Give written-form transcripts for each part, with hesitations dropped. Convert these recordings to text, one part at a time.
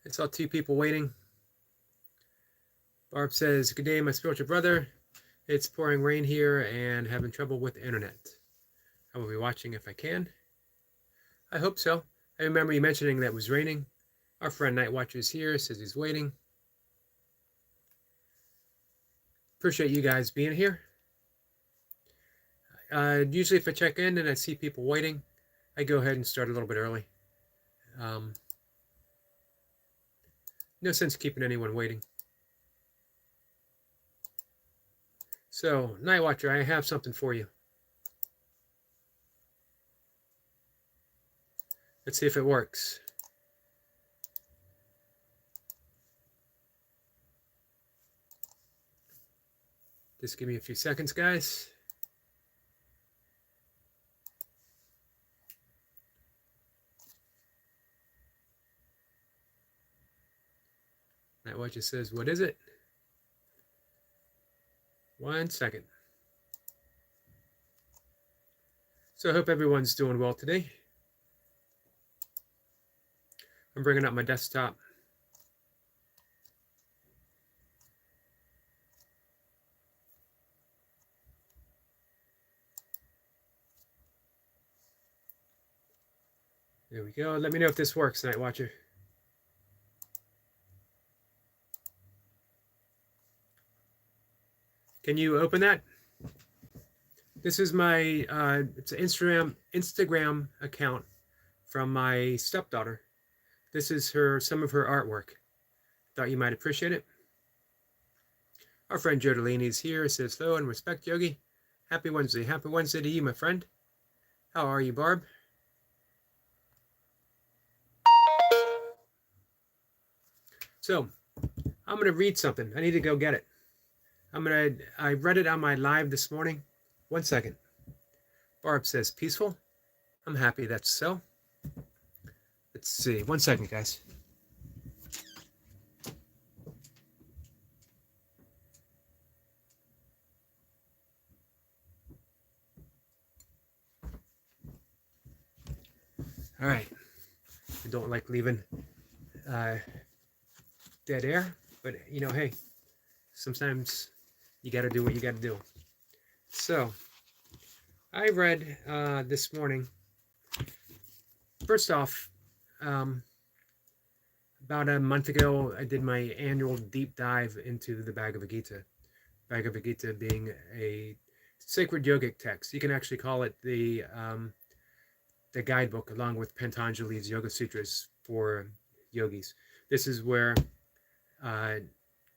I saw two people waiting. Barb says, "Good day, my spiritual brother. It's pouring rain here and having trouble with the internet. I will be watching if I can." I hope so. I remember you mentioning that it was raining. Our friend Night Watcher is here, says he's waiting. Appreciate you guys being here. Usually if I check in and I see people waiting, I go ahead and start a little bit early. No sense keeping anyone waiting. So, Night Watcher, I have something for you. Let's see if it works. Just give me a few seconds, guys. Night Watcher says, "What is it?" 1 second. So I hope everyone's doing well today. I'm bringing up my desktop. There we go. Let me know if this works, Night Watcher. Can you open that? This is my it's an Instagram account from my stepdaughter. This is some of her artwork. Thought you might appreciate it. Our friend Joe Delaney is here. Says hello and respect, Yogi. Happy Wednesday. Happy Wednesday to you, my friend. How are you, Barb? So, I'm going to read something. I need to go get it. I read it on my live this morning. 1 second. Barb says, peaceful. I'm happy that's so. Let's see. 1 second, guys. All right. I don't like leaving dead air, but you know, hey, sometimes you got to do what you got to do. So, I read this morning. First off, about a month ago, I did my annual deep dive into the Bhagavad Gita. Bhagavad Gita being a sacred yogic text. You can actually call it the guidebook along with Patanjali's Yoga Sutras for yogis. This is where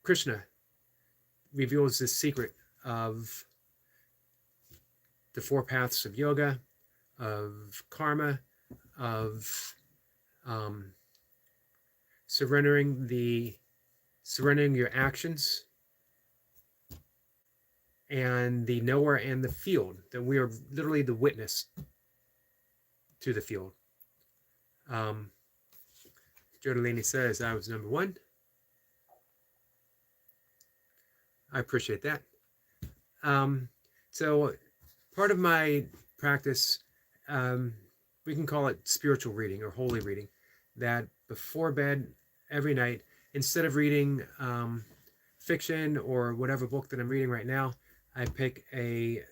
Krishna reveals the secret of the four paths of yoga, of karma, of surrendering your actions, and the knower and the field, that we are literally the witness to the field. Joe Delaney says, I was number one. I appreciate that. So part of my practice, we can call it spiritual reading or holy reading, that before bed every night, instead of reading fiction or whatever book that I'm reading right now, I pick a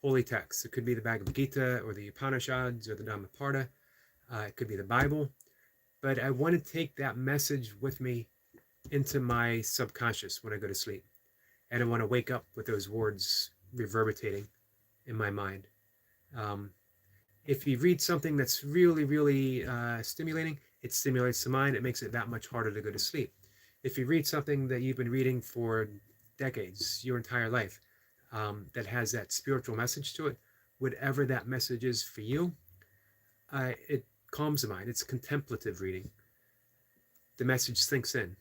holy text. It could be the Bhagavad Gita or the Upanishads or the Dhammapada. It could be the Bible. But I want to take that message with me into my subconscious when I go to sleep. And I want to wake up with those words reverberating in my mind. If you read something that's really, really stimulating, it stimulates the mind. It makes it that much harder to go to sleep. If you read something that you've been reading for decades, your entire life, that has that spiritual message to it, whatever that message is for you, it calms the mind. It's contemplative reading. The message sinks in.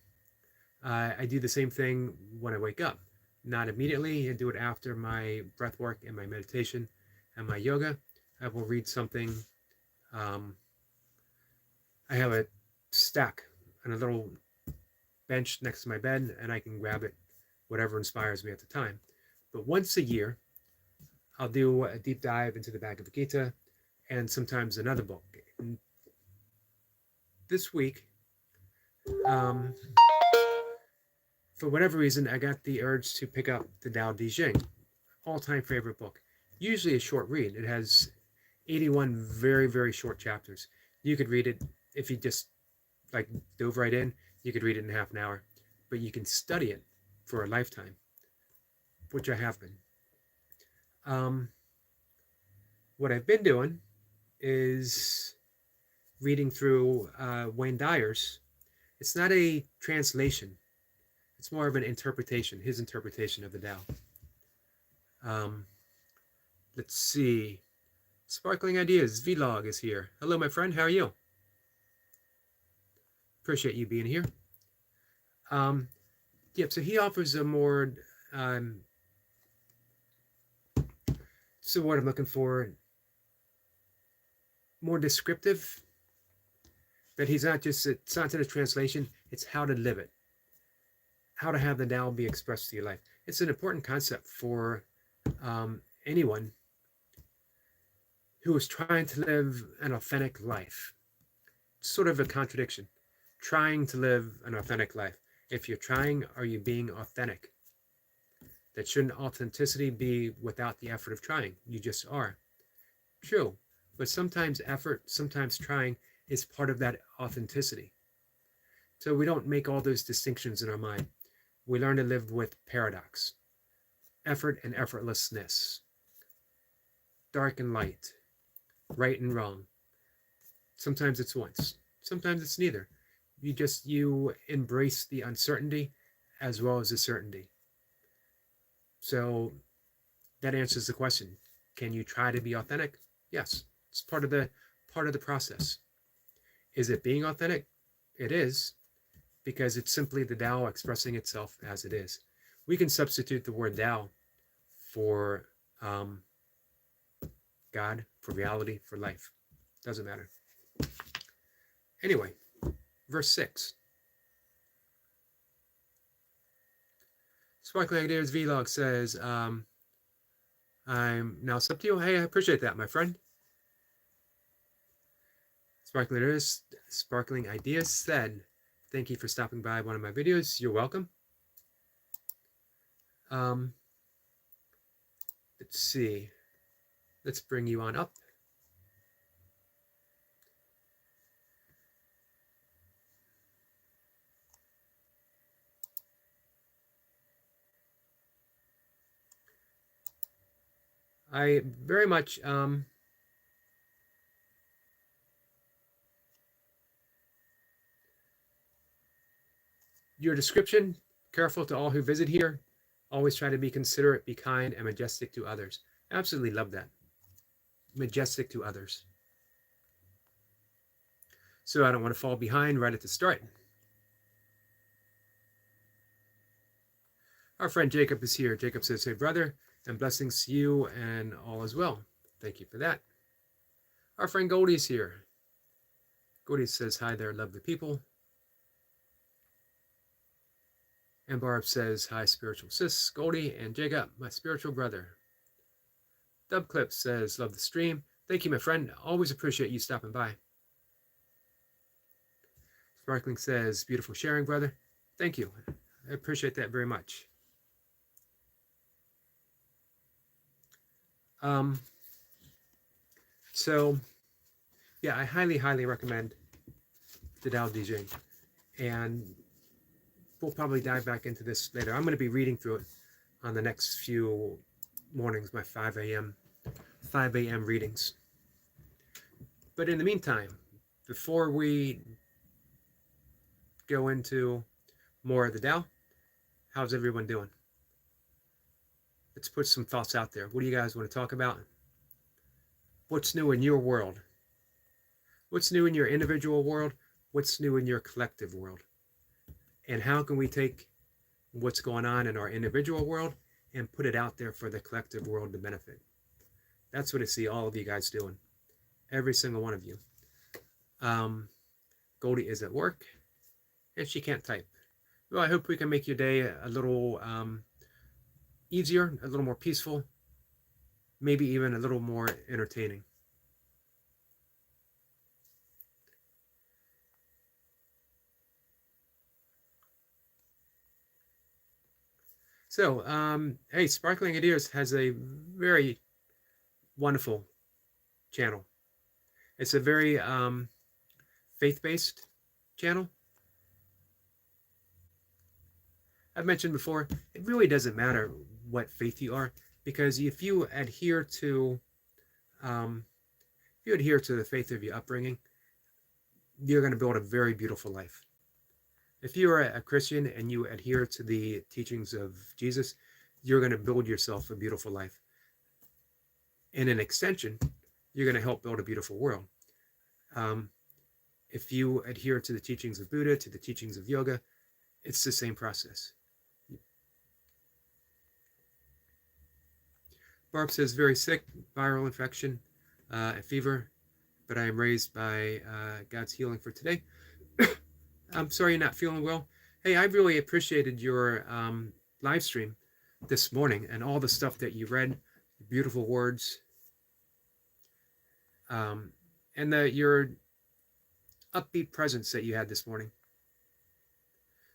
I do the same thing when I wake up. Not immediately. I do it after my breath work and my meditation and my yoga. I will read something. I have a stack and a little bench next to my bed, and I can grab it, whatever inspires me at the time. But once a year, I'll do a deep dive into the Bhagavad Gita and sometimes another book. And this week, Um, for whatever reason, I got the urge to pick up the Tao Te Ching, all-time favorite book. Usually a short read. It has 81 very, very short chapters. You could read it if you just like dove right in. You could read it in half an hour, but you can study it for a lifetime, which I have been. Um, what I've been doing is reading through Wayne Dyer's. It's not a translation. It's more of an interpretation, his interpretation of the Tao. Um, let's see. Sparkling Ideas Vlog is here. Hello, my friend. How are you? Appreciate you being here. Yep, so he offers a more, so what I'm looking for, more descriptive, that he's not just, it's not in a translation, it's how to live it, how to have the Tao be expressed to your life. It's an important concept for anyone who is trying to live an authentic life. It's sort of a contradiction, trying to live an authentic life. If you're trying, are you being authentic? That shouldn't authenticity be without the effort of trying. You just are. True. But sometimes effort, sometimes trying is part of that authenticity. So we don't make all those distinctions in our mind. We learn to live with paradox, effort and effortlessness, dark and light, right and wrong. Sometimes it's once, sometimes it's neither. You embrace the uncertainty as well as the certainty. So that answers the question. Can you try to be authentic? Yes. It's part of the process. Is it being authentic? It is, because it's simply the Tao expressing itself as it is. We can substitute the word Tao for God, for reality, for life. Doesn't matter. Anyway, verse 6. Sparkling Ideas Vlog says, I'm now sub to you. Hey, I appreciate that, my friend. Sparkling Ideas said, thank you for stopping by one of my videos. You're welcome. Let's see. Let's bring you on up. I very much your description, careful to all who visit here, always try to be considerate, be kind, and majestic to others. Absolutely love that. Majestic to others. So I don't want to fall behind right at the start. Our friend Jacob is here. Jacob says, hey, brother, and blessings to you and all as well. Thank you for that. Our friend Goldie is here. Goldie says, hi there, lovely people. And Barb says, hi, spiritual sis, Goldie, and Jacob, my spiritual brother. Dubclip says, love the stream. Thank you, my friend. Always appreciate you stopping by. Sparkling says, beautiful sharing, brother. Thank you. I appreciate that very much. So, yeah, I highly, highly recommend the Tao Te Ching. And we'll probably dive back into this later. I'm going to be reading through it on the next few mornings, my 5 a.m. readings. But in the meantime, before we go into more of the Tao, how's everyone doing? Let's put some thoughts out there. What do you guys want to talk about? What's new in your world? What's new in your individual world? What's new in your collective world? And how can we take what's going on in our individual world and put it out there for the collective world to benefit? That's what I see all of you guys doing. Every single one of you. Goldie is at work and she can't type. Well, I hope we can make your day a little easier, a little more peaceful, maybe even a little more entertaining. So, hey, Sparkling Ideas has a very wonderful channel. It's a very faith-based channel. I've mentioned before, it really doesn't matter what faith you are, because um, if you adhere to the faith of your upbringing, you're going to build a very beautiful life. If you are a Christian and you adhere to the teachings of Jesus, you're going to build yourself a beautiful life. In an extension, you're going to help build a beautiful world. Um, if you adhere to the teachings of Buddha, to the teachings of yoga, it's the same process. Barb says, very sick, viral infection, and fever, but I am raised by God's healing for today. I'm sorry you're not feeling well. Hey, I really appreciated your live stream this morning and all the stuff that you read, beautiful words, and your upbeat presence that you had this morning.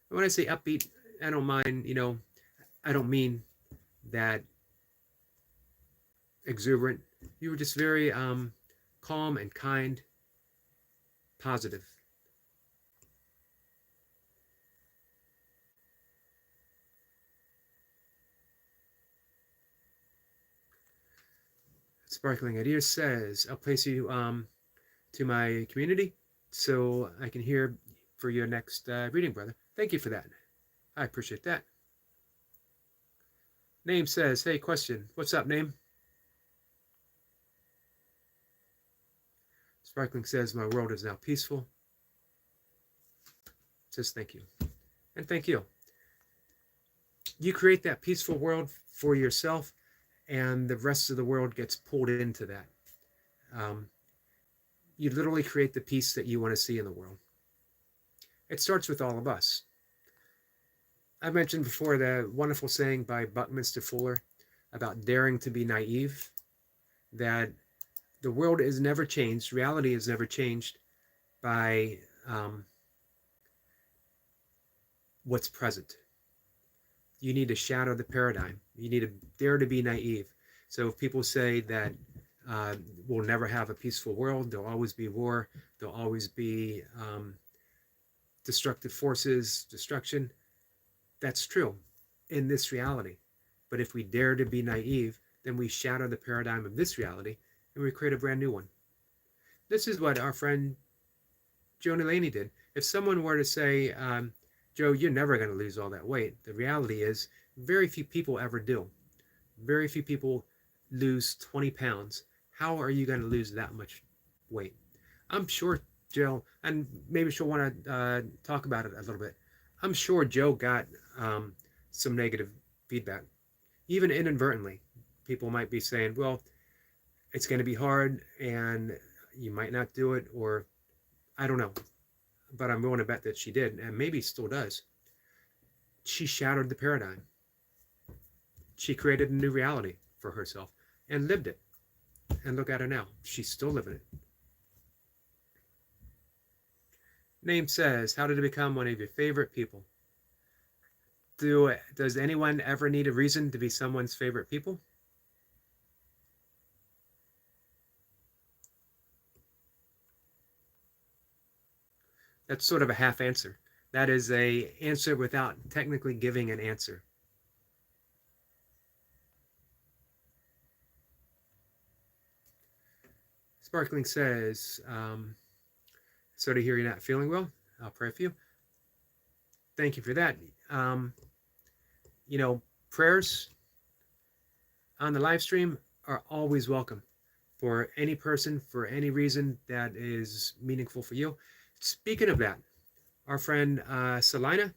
And when I say upbeat, I don't mind, I don't mean that exuberant. You were just very calm and kind, positive. Sparkling Ideas says, I'll place you to my community so I can hear for your next reading, brother. Thank you for that. I appreciate that. Name says, hey, question. What's up, Name? Sparkling says, my world is now peaceful. Says, thank you. And thank you. You create that peaceful world for yourself, and the rest of the world gets pulled into that. You literally create the peace that you want to see in the world. It starts with all of us. I mentioned before the wonderful saying by Buckminster Fuller about daring to be naive, that the world is never changed, reality is never changed by what's present. You need to shatter the paradigm. You need to dare to be naive. So if people say that we'll never have a peaceful world, there'll always be war, there'll always be destructive forces, destruction, that's true in this reality. But if we dare to be naive, then we shatter the paradigm of this reality and we create a brand new one. This is what our friend Joe Delaney did. If someone were to say, Joe, you're never going to lose all that weight, the reality is very few people ever do. Very few people lose 20 pounds. How are you going to lose that much weight? I'm sure Joe, and maybe she'll want to talk about it a little bit. I'm sure Joe got some negative feedback, even inadvertently. People might be saying, well, it's going to be hard and you might not do it, or I don't know. But I'm willing to bet that she did, and maybe still does. She shattered the paradigm. She created a new reality for herself and lived it. And look at her now. She's still living it. Name says, how did it become one of your favorite people? Does anyone ever need a reason to be someone's favorite people? That's sort of a half answer. That is an answer without technically giving an answer. Sparkling says, sorry to hear you're not feeling well. I'll pray for you. Thank you for that. Prayers on the live stream are always welcome for any person, for any reason that is meaningful for you. Speaking of that, our friend Selina,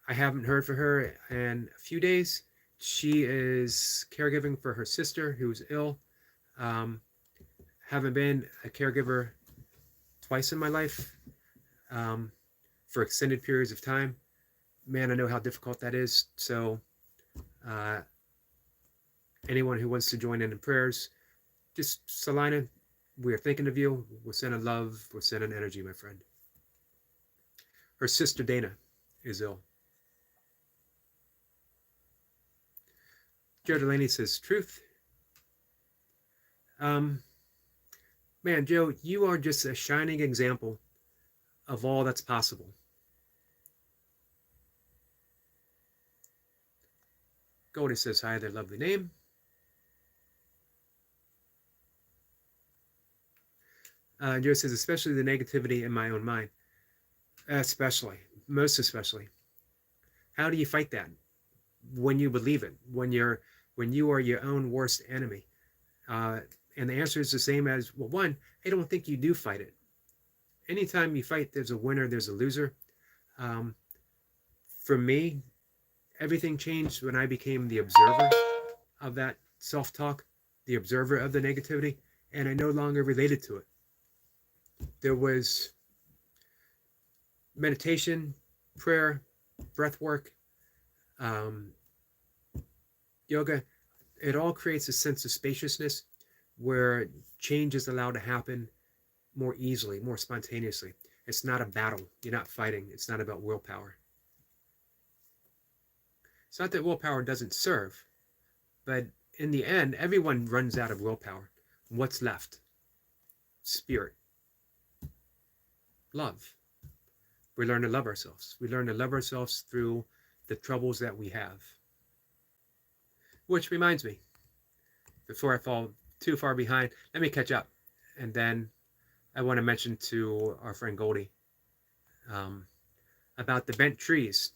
I haven't heard from her in a few days. She is caregiving for her sister who's ill. Haven't been a caregiver twice in my life for extended periods of time. Man, I know how difficult that is. So anyone who wants to join in prayers, just Selina, we are thinking of you. We're sending love. We're sending energy, my friend. Her sister Dana is ill. Joe Delaney says truth. Man, Joe, you are just a shining example of all that's possible. Goldie says hi, their lovely name. Joe says, especially the negativity in my own mind. Especially, most especially. How do you fight that? When you believe it, when you are your own worst enemy. And the answer is the same as, well, one, I don't think you do fight it. Anytime you fight, there's a winner, there's a loser. For me, everything changed when I became the observer of that self-talk, the observer of the negativity, and I no longer related to it. There was meditation, prayer, breath work, yoga. It all creates a sense of spaciousness where change is allowed to happen more easily, more spontaneously. It's not a battle. You're not fighting. It's not about willpower. It's not that willpower doesn't serve, but in the end, everyone runs out of willpower. What's left? Spirit. Love. We learn to love ourselves. We learn to love ourselves through the troubles that we have. Which reminds me, before I fall too far behind, let me catch up. And then I want to mention to our friend Goldie about the bent trees.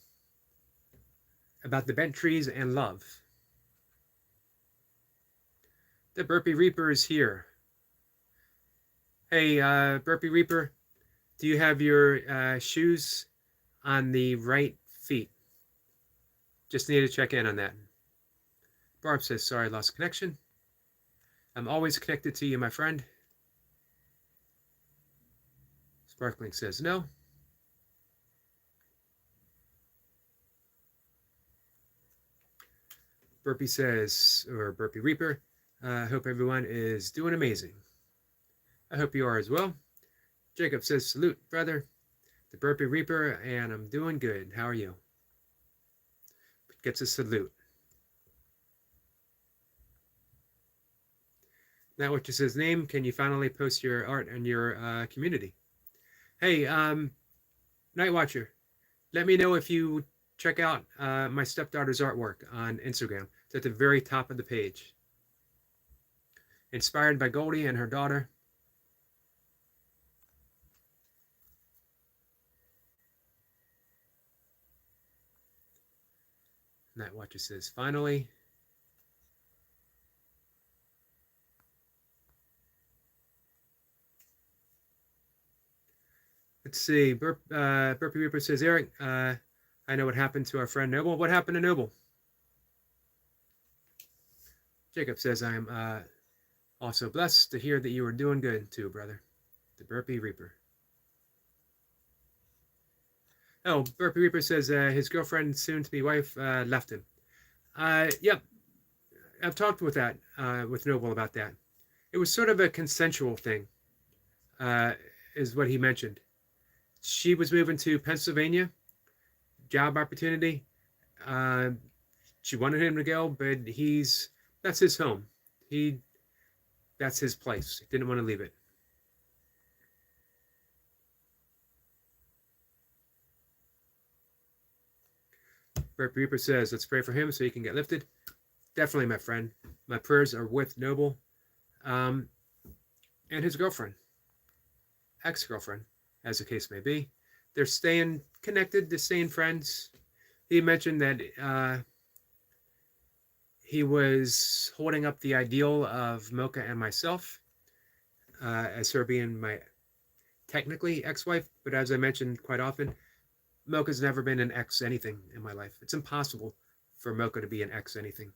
About the bent trees and love. The Burpee Reaper is here. Hey, Burpee Reaper, do you have your shoes on the right feet? Just need to check in on that. Barb says, sorry, I lost connection. I'm always connected to you, my friend. Sparkling says no. Burpee says, or Burpee Reaper, I hope everyone is doing amazing. I hope you are as well. Jacob says, salute, brother. The Burpee Reaper, and I'm doing good. How are you? Gets a salute. Now, what is his name? Can you finally post your art in your community? Hey, Night Watcher, let me know if you check out my stepdaughter's artwork on Instagram. It's at the very top of the page. Inspired by Goldie and her daughter. Night Watcher says, finally. Let's see. Burpee Reaper says, Eric, I know what happened to our friend Noble. What happened to Noble? Jacob says, I'm also blessed to hear that you are doing good too, brother. The Burpee Reaper. Oh, Burpee Reaper says his girlfriend, soon-to-be wife, left him. Yep, I've talked with Noble about that. It was sort of a consensual thing, is what he mentioned. She was moving to Pennsylvania, job opportunity. She wanted him to go, but that's his home. That's his place. He didn't want to leave it. Burpee Reaper says, let's pray for him so he can get lifted. Definitely, my friend. My prayers are with Noble and his girlfriend, ex-girlfriend, as the case may be. They're staying connected. They're staying friends. He mentioned that he was holding up the ideal of Mocha and myself as her being my technically ex-wife, but as I mentioned quite often, Mocha's never been an ex anything in my life. It's impossible for Mocha to be an ex anything.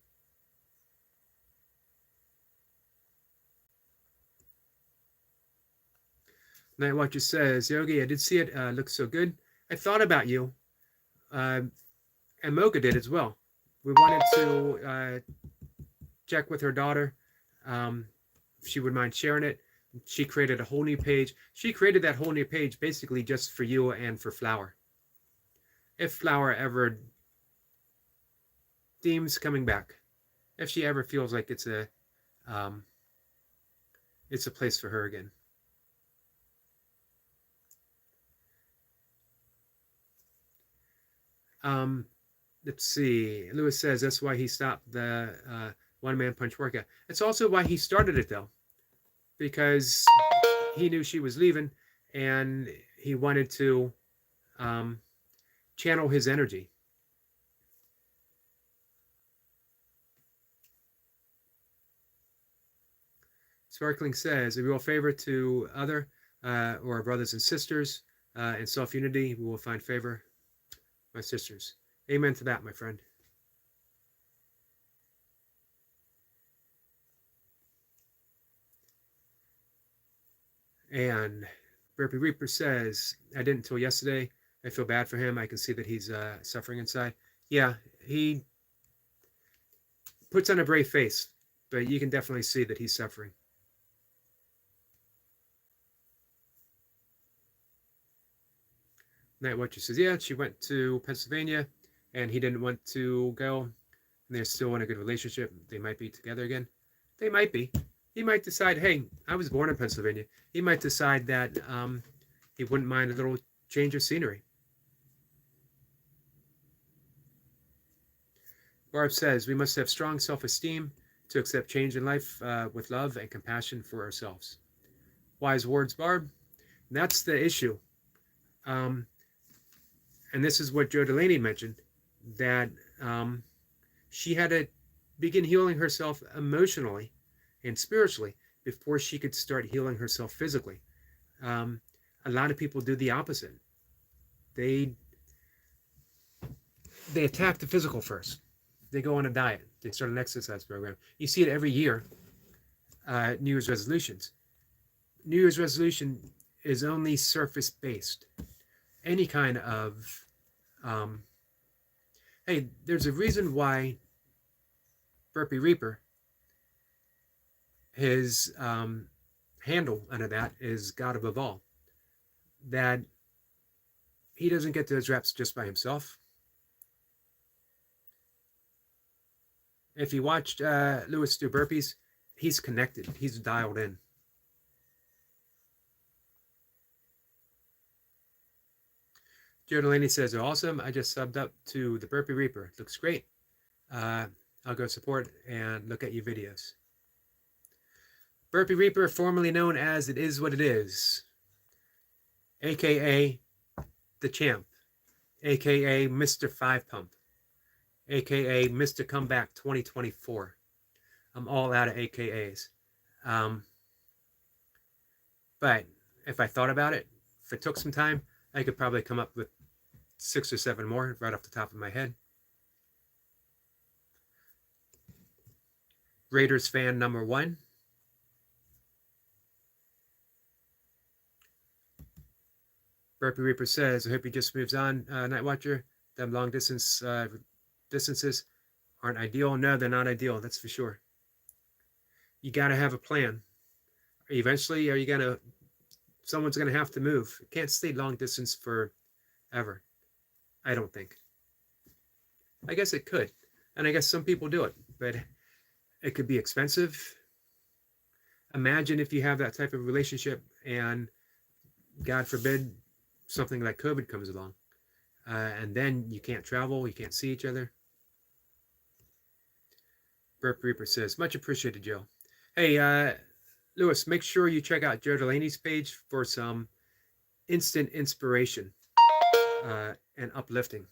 Night Watcher says, Yogi, I did see it. Looks so good. I thought about you. And Mocha did as well. We wanted to check with her daughter if she would mind sharing it. She created a whole new page. She created that whole new page basically just for you and for Flower. If Flower ever deems coming back. if she ever feels like it's a place for her again. Let's see. Lewis says that's why he stopped the one-man punch workout. It's also why he started it, though, because he knew she was leaving, and he wanted to channel his energy. Sparkling says, a real favor to other or our brothers and sisters in self-unity, we will find favor, my sisters. Amen to that, my friend. And Burpee Reaper says, I didn't until yesterday. I feel bad for him. I can see that he's suffering inside. Yeah, he puts on a brave face, but you can definitely see that he's suffering. Night Watcher says, yeah, she went to Pennsylvania and he didn't want to go. And they're still in a good relationship. They might be together again. They might be. He might decide, hey, I was born in Pennsylvania. He might decide that he wouldn't mind a little change of scenery. Barb says, we must have strong self-esteem to accept change in life with love and compassion for ourselves. Wise words, Barb. And that's the issue. And this is what Joe Delaney mentioned, that she had to begin healing herself emotionally and spiritually before she could start healing herself physically. A lot of people do the opposite. They attack the physical first. They go on a diet. They start an exercise program. You see it every year, New Year's resolutions. New Year's resolution is only surface-based. Any kind of, hey, there's a reason why Burpee Reaper, his handle under that is God above all. That he doesn't get those reps just by himself. If you watched Lewis do burpees, he's connected. He's dialed in. Joe Delaney says, they're awesome. I just subbed up to the Burpee Reaper. Looks great. I'll go support and look at your videos. Burpee Reaper, formerly known as It Is What It Is, a.k.a. The Champ, a.k.a. Mr. Five Pump, a.k.a. Mr. Comeback 2024. I'm all out of AKAs. But if I thought about it, if it took some time, I could probably come up with 6 or 7 more right off the top of my head. Raiders fan number 1. Burpee Reaper says, I hope he just moves on. Night Watcher, them long distances aren't ideal. No, they're not ideal. That's for sure. You got to have a plan. Eventually, someone's going to have to move. You can't stay long distance forever. I don't think. I guess it could. And I guess some people do it. But it could be expensive. Imagine if you have that type of relationship and, God forbid, something like COVID comes along. And then you can't travel. You can't see each other. Burp Reaper says, much appreciated, Joe. Hey, Lewis, make sure you check out Joe Delaney's page for some instant inspiration and uplifting.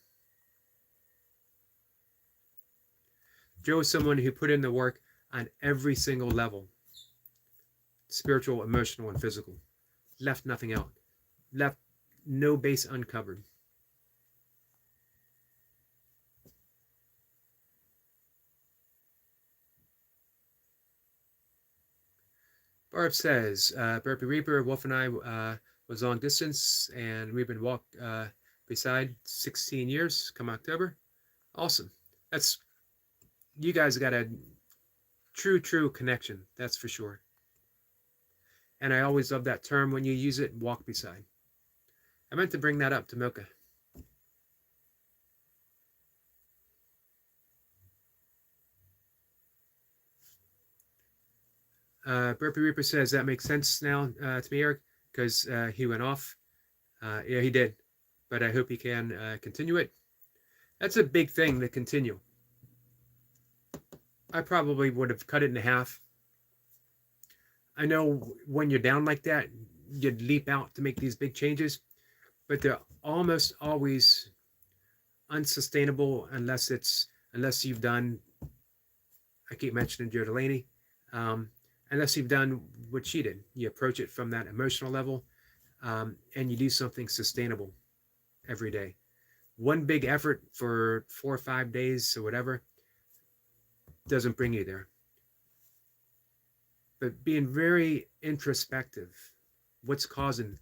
Joe is someone who put in the work on every single level. Spiritual, emotional, and physical. Left nothing out. Left no base uncovered. Barb says, Burpee Reaper, Wolf and I was long distance, and we've been walked beside 16 years come October. Awesome. You guys got a true connection, that's for sure. And I always love that term when you use it, walk beside. I meant to bring that up to Milka. Burpee Reaper says that makes sense now to me, Eric, because he went off. Yeah, he did, but I hope he can continue it. That's a big thing to continue. I probably would have cut it in half. I know when you're down like that, you'd leap out to make these big changes, but they're almost always unsustainable unless you've done. I keep mentioning Joe Delaney. Unless you've done what she did, you approach it from that emotional level, and you do something sustainable every day. One big effort for 4 or 5 days or whatever doesn't bring you there. But being very introspective, what's causing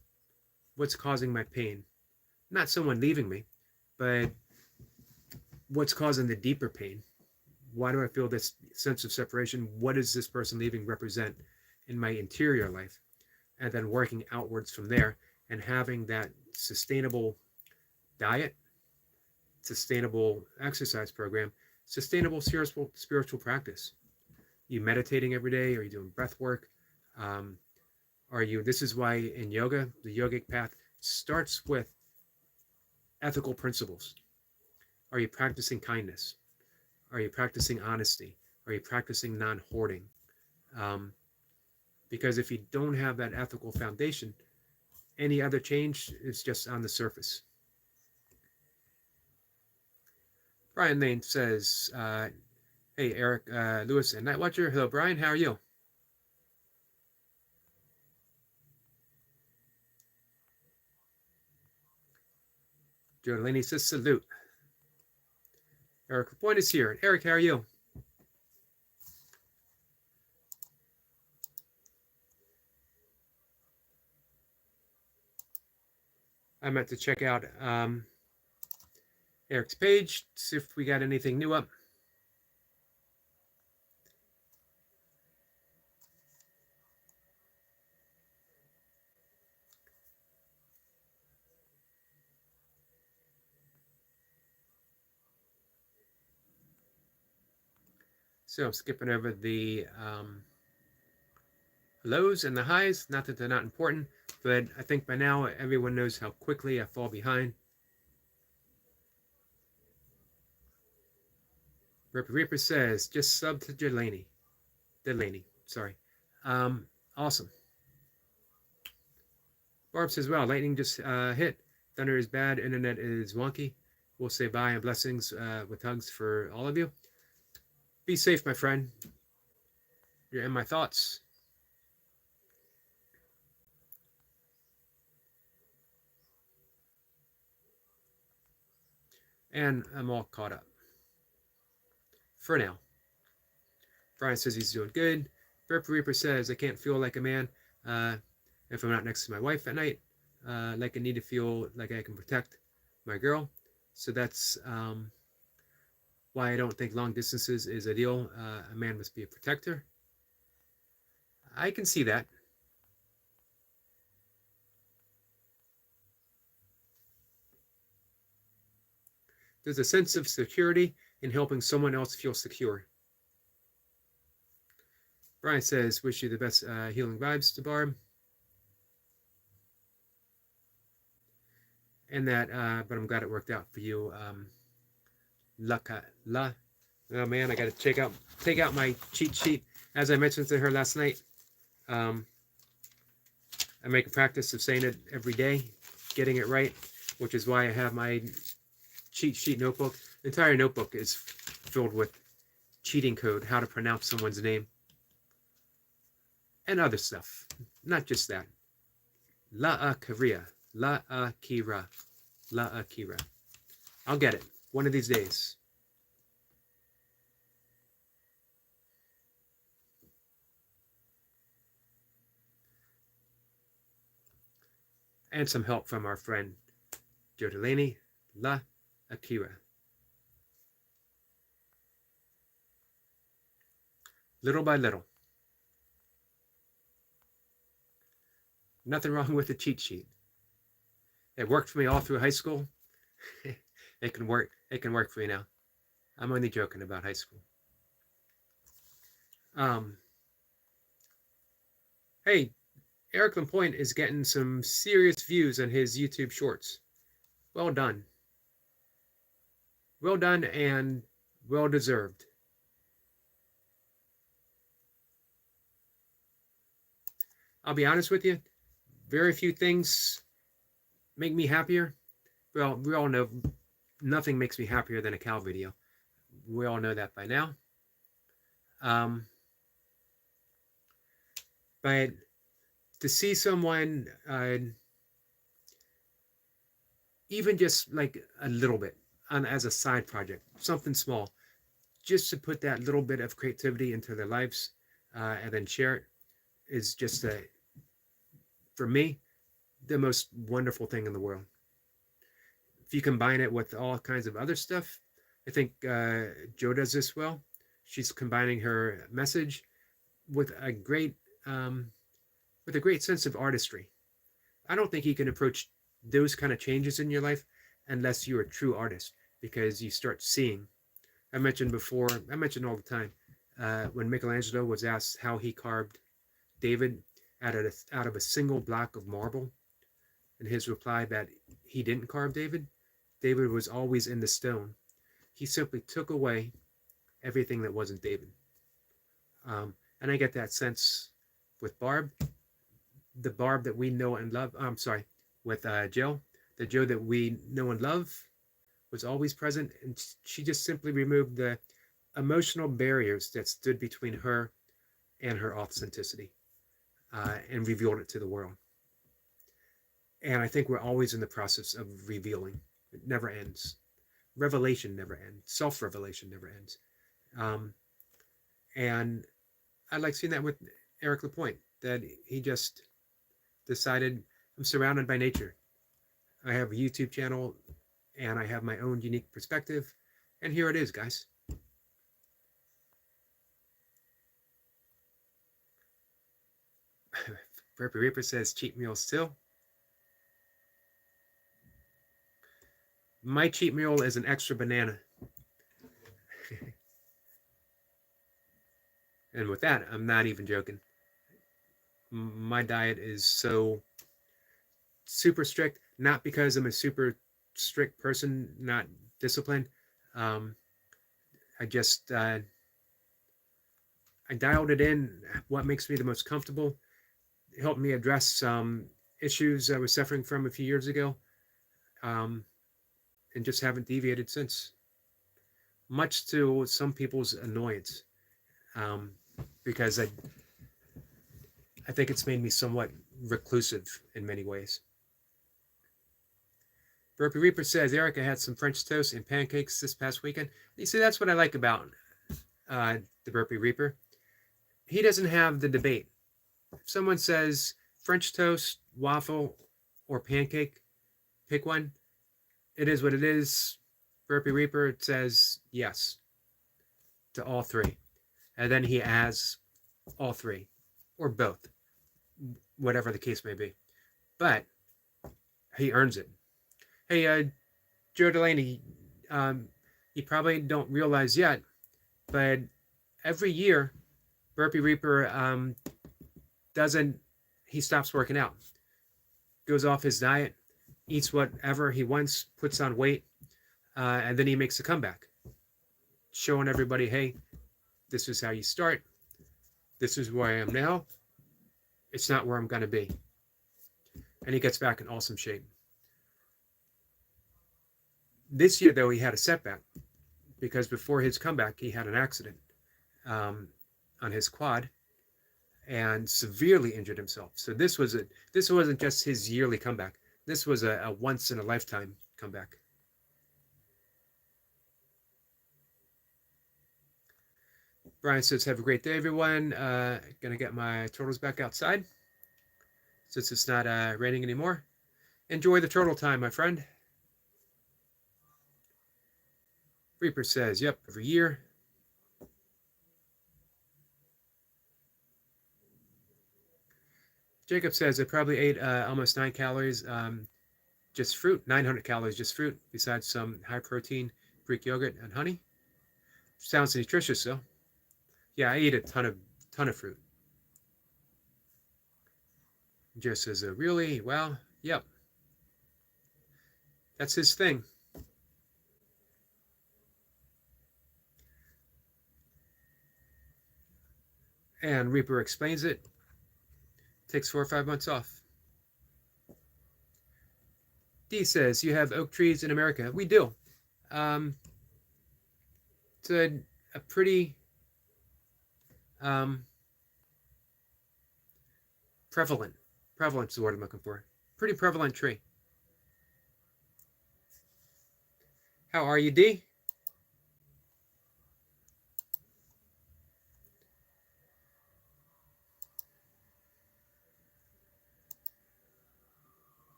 my pain? Not someone leaving me, but what's causing the deeper pain? Why do I feel this sense of separation? What does this person leaving represent in my interior life? And then working outwards from there and having that sustainable diet, sustainable exercise program, sustainable spiritual practice. You meditating every day? Are you doing breath work? This is why in yoga, the yogic path starts with ethical principles. Are you practicing kindness? Are you practicing honesty? Are you practicing non-hoarding? Because if you don't have that ethical foundation, any other change is just on the surface. Brian Lane says, hey, Eric, Lewis, and Night Watcher. Hello, Brian. How are you? Joe Delaney says, salute. Eric Point is here. Eric, how are you? I meant to check out Eric's page, see if we got anything new up. So I'm skipping over the lows and the highs. Not that they're not important, but I think by now everyone knows how quickly I fall behind. Burpee Reaper says, just sub to Delaney. Sorry. Awesome. Barb says, wow, lightning just hit. Thunder is bad. Internet is wonky. We'll say bye and blessings with hugs for all of you. Be safe, my friend. You're in my thoughts. And I'm all caught up. For now. Brian says he's doing good. Burpee Reaper says, I can't feel like a man if I'm not next to my wife at night. Like I need to feel like I can protect my girl. So that's why I don't think long distances is ideal. A man must be a protector. I can see that. There's a sense of security in helping someone else feel secure. Brian says, wish you the best healing vibes to Barb. And that, but I'm glad it worked out for you. Oh man, I got to take out my cheat sheet. As I mentioned to her last night, I make a practice of saying it every day, getting it right, which is why I have my cheat sheet notebook. The entire notebook is filled with cheating code, how to pronounce someone's name, and other stuff. Not just that. La'akira. I'll get it one of these days. And some help from our friend Joe Delaney. La'akira. Little by little. Nothing wrong with the cheat sheet. It worked for me all through high school. It can work for you now. I'm only joking about high school. Hey, Eric Lapointe is getting some serious views on his YouTube shorts. Well done. Well done and well deserved. I'll be honest with you, very few things make me happier. Well, we all know nothing makes me happier than a cow video. We all know that by now. Um, but to see someone, even just like a little bit, as a side project, something small, just to put that little bit of creativity into their lives, and then share it, is just for me, the most wonderful thing in the world. If you combine it with all kinds of other stuff, I think Joe does this well. She's combining her message with a great um, sense of artistry. I don't think you can approach those kind of changes in your life unless you're a true artist, because you start seeing. I mentioned before, I mentioned all the time, when Michelangelo was asked how he carved David out of a single block of marble, and his reply that he didn't carve David. David was always in the stone. He simply took away everything that wasn't David. And I get that sense with Barb, the Barb that we know and love. I'm sorry, with Joe, the Joe that we know and love was always present, and she just simply removed the emotional barriers that stood between her and her authenticity, and revealed it to the world. And I think we're always in the process of revealing. It never ends. Revelation never ends. Self-revelation never ends. And I like seeing that with Eric Lapointe, that he just decided, I'm surrounded by nature. I have a YouTube channel, and I have my own unique perspective. And here it is, guys. Burpee Reaper says cheat meals still. My cheat meal is an extra banana. And with that, I'm not even joking. My diet is so super strict, not because I'm a super strict person, not disciplined. I just, I dialed it in, what makes me the most comfortable. It helped me address some issues I was suffering from a few years ago, and just haven't deviated since. Much to some people's annoyance, because I think it's made me somewhat reclusive in many ways. Burpee Reaper says, Eric, I had some French toast and pancakes this past weekend. You see, that's what I like about the Burpee Reaper. He doesn't have the debate. If someone says French toast, waffle, or pancake, pick one. It is what it is. Burpee Reaper says yes to all three. And then he adds all three, or both, whatever the case may be. But he earns it. Hey, Joe Delaney, you probably don't realize yet, but every year, Burpee Reaper he stops working out, goes off his diet, eats whatever he wants, puts on weight, and then he makes a comeback, showing everybody, hey, this is how you start. This is where I am now. It's not where I'm going to be. And he gets back in awesome shape. This year, though, he had a setback, because before his comeback, he had an accident on his quad and severely injured himself. So this wasn't just his yearly comeback. This was a once in a lifetime comeback. Brian says, have a great day, everyone. Gonna get my turtles back outside since it's not raining anymore. Enjoy the turtle time, my friend. Reaper says, yep, every year. Jacob says, I probably ate almost 9 calories, just fruit, 900 calories, just fruit, besides some high protein Greek yogurt and honey. Sounds nutritious, though. Yeah, I eat a ton of fruit. Joe says, really? Well, yep. That's his thing. And Reaper explains it. Takes 4 or 5 months off. D says, you have oak trees in America. We do. It's a pretty prevalent is the word I'm looking for. Pretty prevalent tree. How are you, D?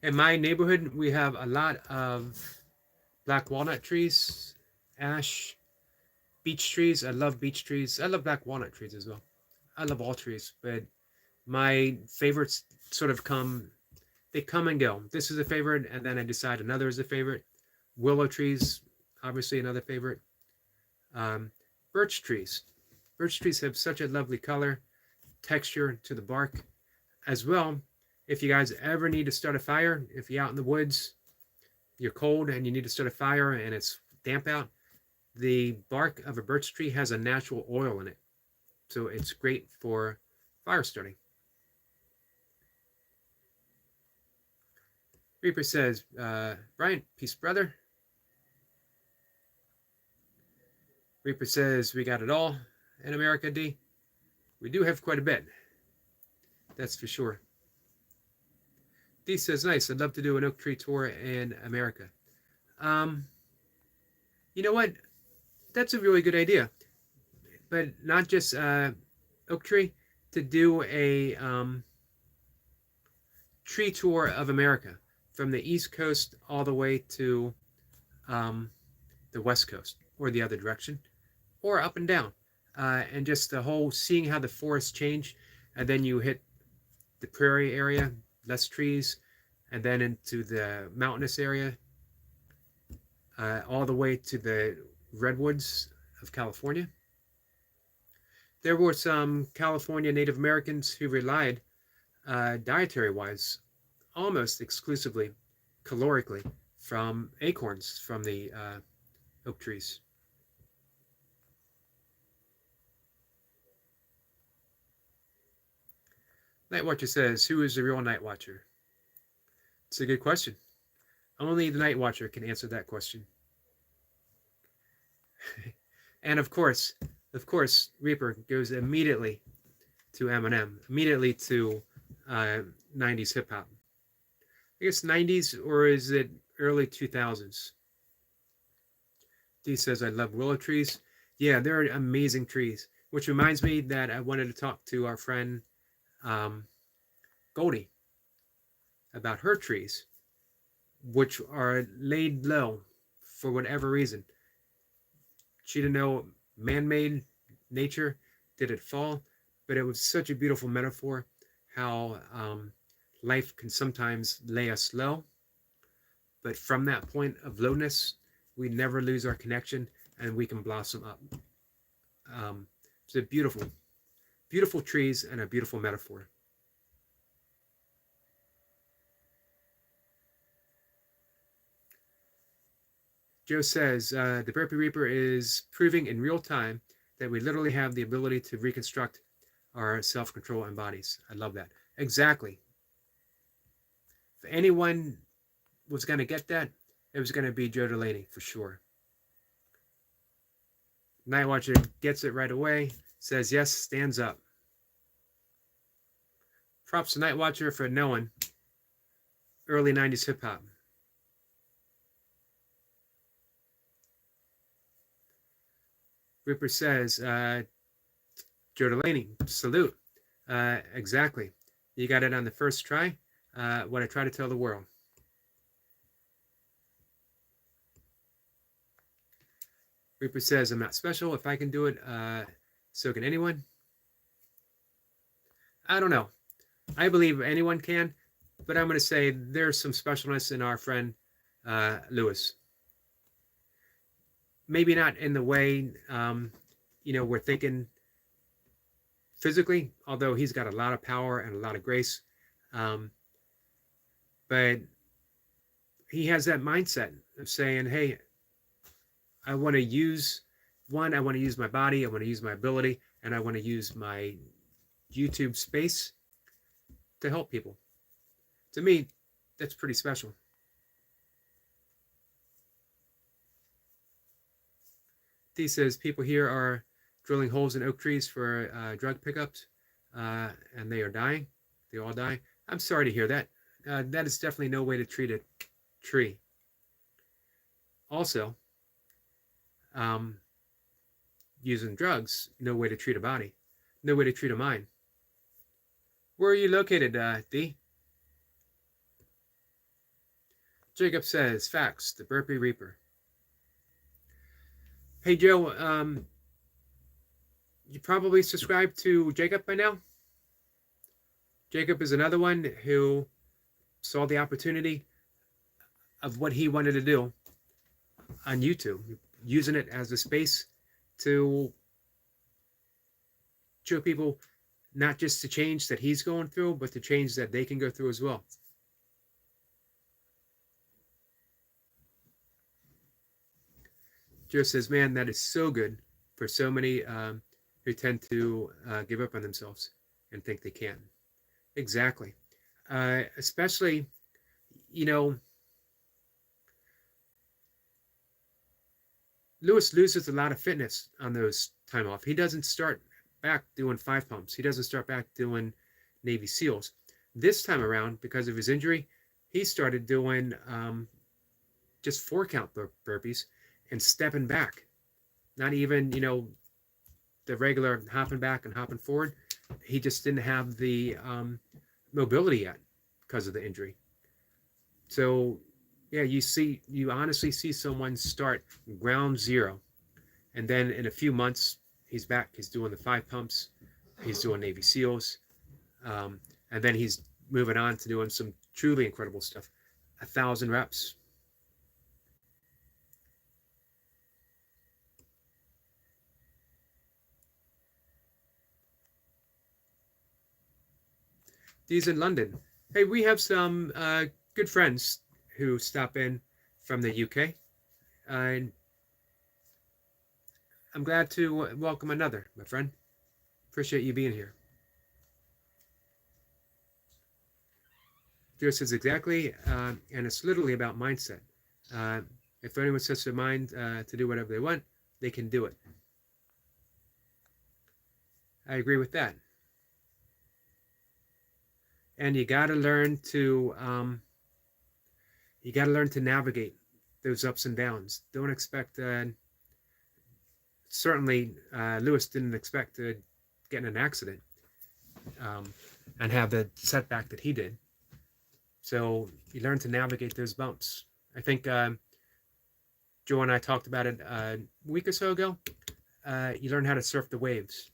In my neighborhood, we have a lot of black walnut trees, ash, beech trees. I love beech trees. I love black walnut trees as well. I love all trees, but my favorites sort of they come and go. This is a favorite, and then I decide another is a favorite. Willow trees, obviously another favorite. Birch trees. Birch trees have such a lovely color, texture to the bark as well. If you guys ever need to start a fire, if you're out in the woods, you're cold and you need to start a fire and it's damp out, the bark of a birch tree has a natural oil in it. So it's great for fire starting. Reaper says, Brian, peace, brother. Reaper says, we got it all in America, D. We do have quite a bit. That's for sure. D says, nice. I'd love to do an oak tree tour in America. You know what? That's a really good idea. But not just oak tree, to do a tree tour of America from the East Coast all the way to the West Coast or the other direction or up and down. And just the whole seeing how the forests change, and then you hit the prairie area, less trees, and then into the mountainous area, all the way to the redwoods of California. There were some California Native Americans who relied, dietary-wise, almost exclusively, calorically, from acorns from the oak trees. Night Watcher says, who is the real Night Watcher? It's a good question. Only the Night Watcher can answer that question. And of course, Reaper goes immediately to Eminem, immediately to 90s hip hop. I guess 90s, or is it early 2000s? D says, I love willow trees. Yeah, they're amazing trees, which reminds me that I wanted to talk to our friend Goldie about her trees, which are laid low for whatever reason. She didn't know man-made nature did it fall, but it was such a beautiful metaphor how life can sometimes lay us low, but from that point of lowness, we never lose our connection and we can blossom up. It's a beautiful, beautiful trees and a beautiful metaphor. Joe says, the Burpee Reaper is proving in real time that we literally have the ability to reconstruct our self-control and bodies. I love that. Exactly. If anyone was going to get that, it was going to be Joe Delaney, for sure. Night Watcher gets it right away, says yes, stands up. Props to Night Watcher for knowing early 90s hip-hop. Reaper says, Joe Delaney, salute. Exactly. You got it on the first try. What I try to tell the world. Reaper says, I'm not special. If I can do it, so can anyone. I don't know. I believe anyone can, but I'm going to say there's some specialness in our friend Lewis. maybe not in the way, we're thinking physically, although he's got a lot of power and a lot of grace. But he has that mindset of saying, hey, I want to use I want to use my body, I want to use my ability, and I want to use my YouTube space to help people. To me, that's pretty special. He says people here are drilling holes in oak trees for drug pickups, and they are dying. They all die. I'm sorry to hear that. That is definitely no way to treat a tree. Also, using drugs, no way to treat a body, no way to treat a mind. Where are you located, D? Jacob says, facts, the Burpee Reaper. Hey, Joe, you probably subscribed to Jacob by now. Jacob is another one who saw the opportunity of what he wanted to do on YouTube, using it as a space to show people not just the change that he's going through, but the change that they can go through as well. Joe says, man, that is so good for so many who tend to give up on themselves and think they can't. Exactly. Especially, Lewis loses a lot of fitness on those time off. He doesn't start back doing 5 pumps. He doesn't start back doing Navy SEALs. This time around, because of his injury, he started doing just 4 count burpees and stepping back. Not even, the regular hopping back and hopping forward. He just didn't have the mobility yet because of the injury. So, yeah, you honestly see someone start ground zero, and then in a few months he's back. He's doing the 5 pumps, he's doing Navy SEALs, and then he's moving on to doing some truly incredible stuff. 1,000 reps. He's in London. Hey, we have some good friends who stop in from the UK. And I'm glad to welcome another, my friend. Appreciate you being here. Joe says exactly, and it's literally about mindset. If anyone sets their mind to do whatever they want, they can do it. I agree with that. And you got to learn to navigate those ups and downs. Don't expect. Certainly, Lewis didn't expect to get in an accident and have the setback that he did. So you learn to navigate those bumps. I think Joe and I talked about it a week or so ago. You learn how to surf the waves.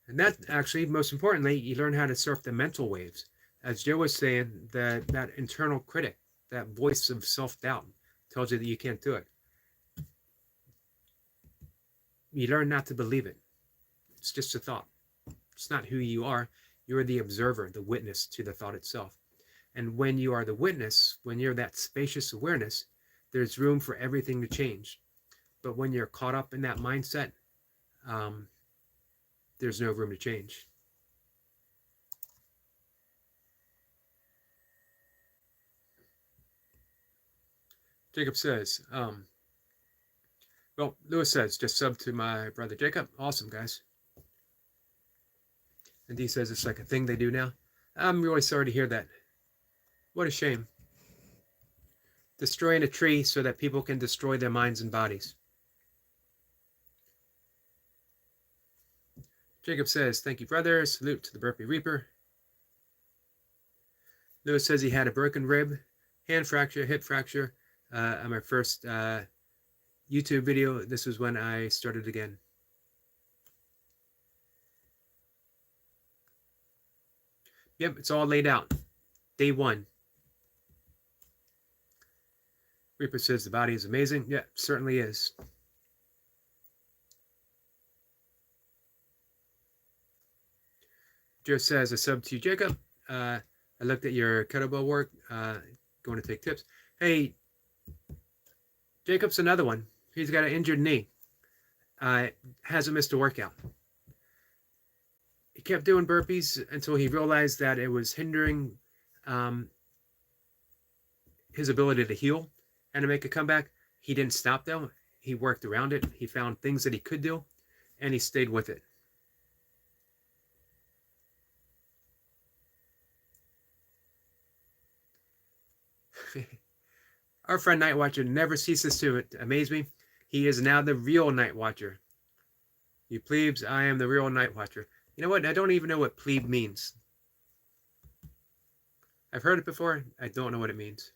And that actually, most importantly, you learn how to surf the mental waves. As Joe was saying, that internal critic, that voice of self-doubt tells you that you can't do it. You learn not to believe it. It's just a thought. It's not who you are. You're the observer, the witness to the thought itself. And when you are the witness, when you're that spacious awareness, there's room for everything to change. But when you're caught up in that mindset, there's no room to change. Jacob says, well, Lewis says, just sub to my brother Jacob. Awesome, guys. And he says it's like a thing they do now. I'm really sorry to hear that. What a shame. Destroying a tree so that people can destroy their minds and bodies. Jacob says, thank you, brother. Salute to the Burpee Reaper. Lewis says he had a broken rib, hand fracture, hip fracture. On my first YouTube video, this was when I started again. Yep, it's all laid out. Day 1. Reaper says the body is amazing. Yeah, certainly is. Joe says, I subbed to you, Jacob. I looked at your kettlebell work. Going to take tips. Hey, Jacob's another one. He's got an injured knee. Hasn't missed a workout. He kept doing burpees until he realized that it was hindering his ability to heal and to make a comeback. He didn't stop though. He worked around it. He found things that he could do, and he stayed with it. Our friend Night Watcher never ceases to amaze me. He is now the real Night Watcher. You plebes, I am the real Night Watcher. You know what? I don't even know what plebe means. I've heard it before. I don't know what it means.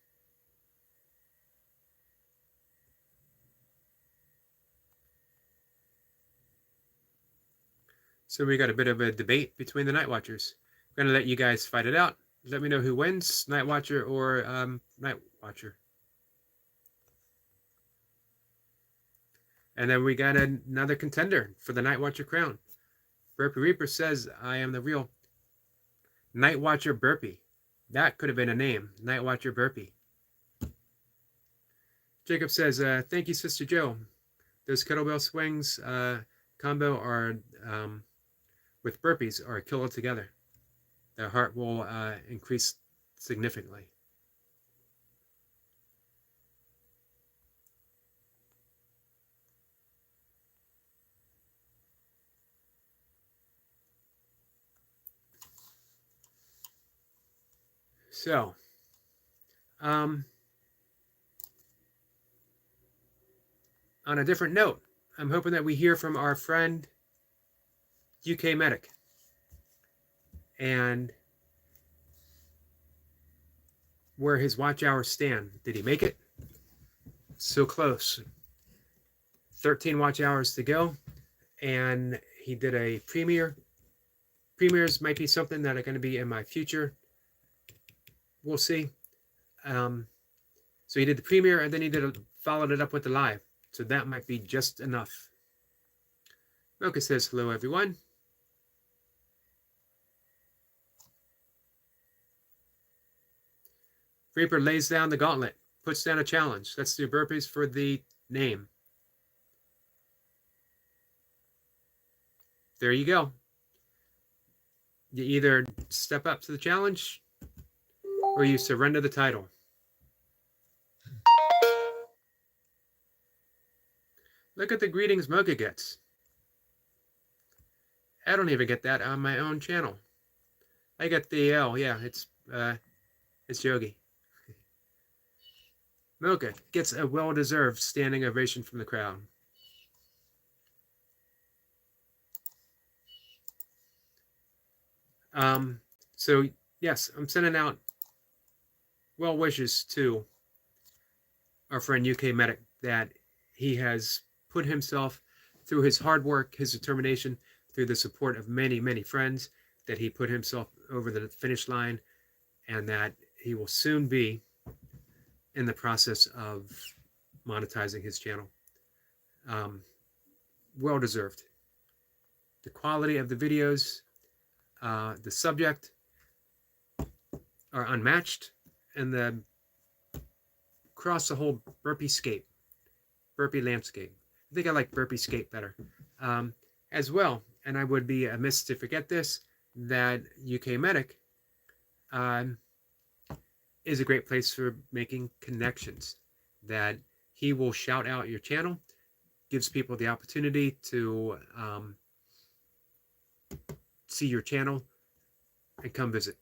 So we got a bit of a debate between the Night Watchers. I'm going to let you guys fight it out. Let me know who wins, Night Watcher or Night Watcher. And then we got another contender for the Night Watcher crown. Burpee Reaper says, I am the real Night Watcher Burpee. That could have been a name, Night Watcher Burpee. Jacob says, thank you, Sister Joe. Those kettlebell swings combo are with burpees are a killer together. Their heart will increase significantly. So, on a different note, I'm hoping that we hear from our friend UK Medic. And where his watch hours stand. Did he make it? So close. 13 watch hours to go. And he did a premiere. Premieres might be something that are going to be in my future. We'll see. So he did the premiere and then he followed it up with the live. So that might be just enough. Mocha says, hello, everyone. Reaper lays down the gauntlet, puts down a challenge. Let's do burpees for the name. There you go. You either step up to the challenge or you surrender the title. Look at the greetings Mocha gets. I don't even get that on my own channel. I get the L. Yeah, it's Yogi. Mocha gets a well-deserved standing ovation from the crowd. So yes, I'm sending out well wishes to our friend UK Medic that he has put himself through his hard work, his determination, through the support of many, many friends, that he put himself over the finish line, and that he will soon be in the process of monetizing his channel. Well deserved. The quality of the videos, the subject are unmatched, and the across the whole burpee landscape. I think I like burpee scape better as well. And I would be amiss to forget this, that UK Medic is a great place for making connections, that he will shout out your channel, gives people the opportunity to see your channel and come visit.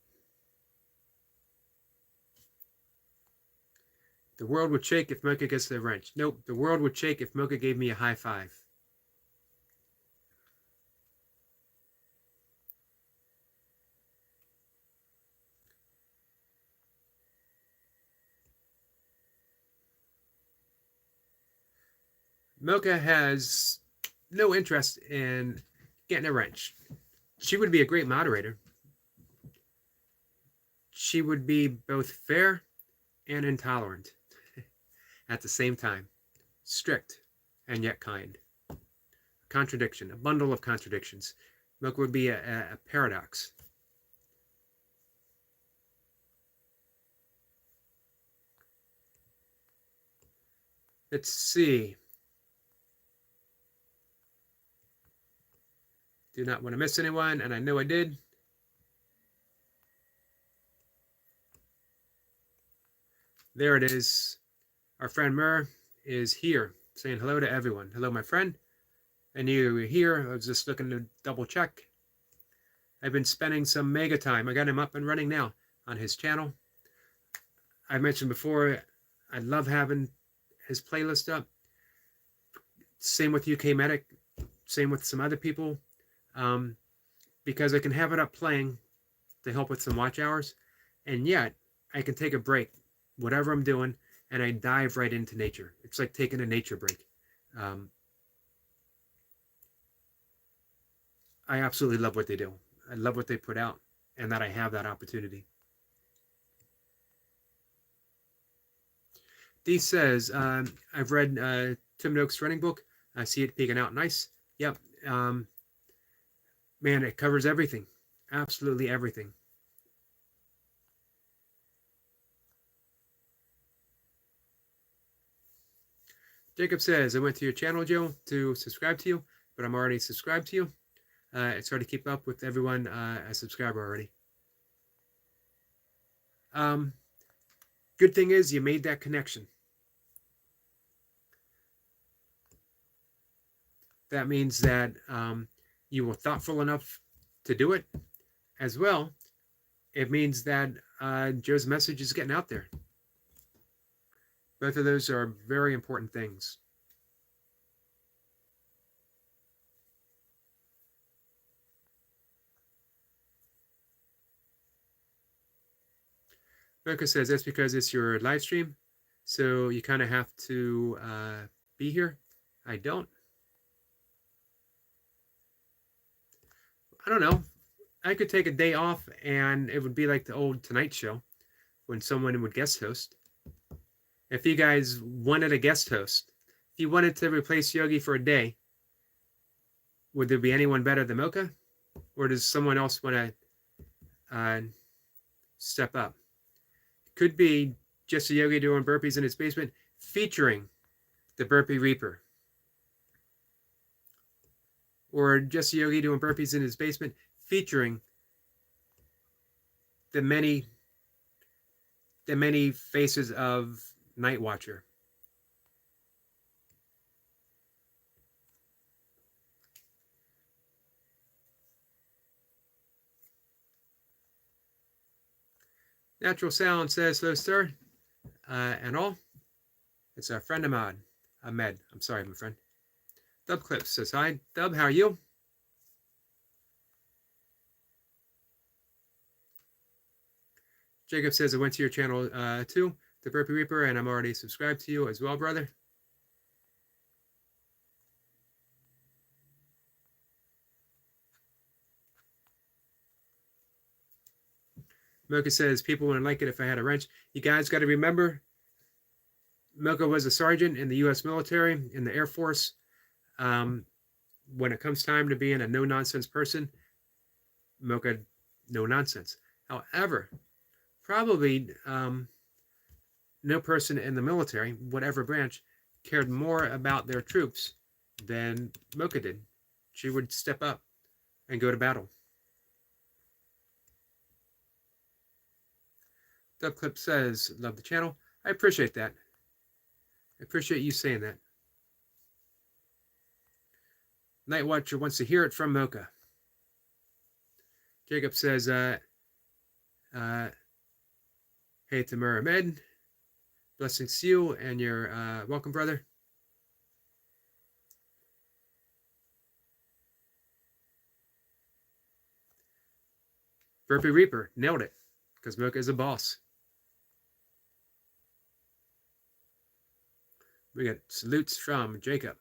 The world would shake if Mocha gets the wrench. Nope, the world would shake if Mocha gave me a high five. Mocha has no interest in getting a wrench. She would be a great moderator. She would be both fair and intolerant. at the same time. Strict and yet kind. Contradiction, a bundle of contradictions. Mocha would be a paradox. Let's see. Do not want to miss anyone, and I know I did. There it is. Our friend Mur is here, saying hello to everyone. Hello, my friend. I knew you were here. I was just looking to double check. I've been spending some mega time. I got him up and running now on his channel. I mentioned before, I love having his playlist up. Same with UK Medic. Same with some other people. Because I can have it up playing to help with some watch hours. And yet, I can take a break, whatever I'm doing, and I dive right into nature. It's like taking a nature break. I absolutely love what they do. I love what they put out, and that I have that opportunity. Dee says, I've read Tim Noakes' running book. I see it peeking out nice. Yep. Man, it covers everything. Absolutely everything. Jacob says, I went to your channel, Joe, to subscribe to you, but I'm already subscribed to you. It's hard to keep up with everyone a subscriber already. Good thing is you made that connection. That means that you were thoughtful enough to do it. As well, it means that Joe's message is getting out there. Both of those are very important things. Mocha says that's because it's your live stream, so you kind of have to be here. I don't. I don't know. I could take a day off and it would be like the old Tonight Show when someone would guest host. If you guys wanted a guest host, if you wanted to replace Yogi for a day, would there be anyone better than Mocha? Or does someone else want to step up? Could be just a Yogi doing burpees in his basement featuring the Burpee Reaper. Or just a Yogi doing burpees in his basement featuring the many faces of Night Watcher. Natural Sound says, hello, sir, and all. It's our friend Ahmed. I'm sorry, my friend. Dub Clips says, hi. Dub, how are you? Jacob says, I went to your channel too, the Burpee Reaper, and I'm already subscribed to you as well, brother. Mocha says, people wouldn't like it if I had a wrench. You guys got to remember, Mocha was a sergeant in the U.S. military, in the Air Force. When it comes time to being a no-nonsense person, Mocha, no nonsense. However, probably no person in the military, whatever branch, cared more about their troops than Mocha did. She would step up and go to battle. Dubclip says, love the channel. I appreciate that. I appreciate you saying that. Night Watcher wants to hear it from Mocha. Jacob says, hey, Tamara Ahmed. Blessings to you and your welcome, brother. Burpee Reaper, nailed it, because Mocha is a boss. We got salutes from Jacob.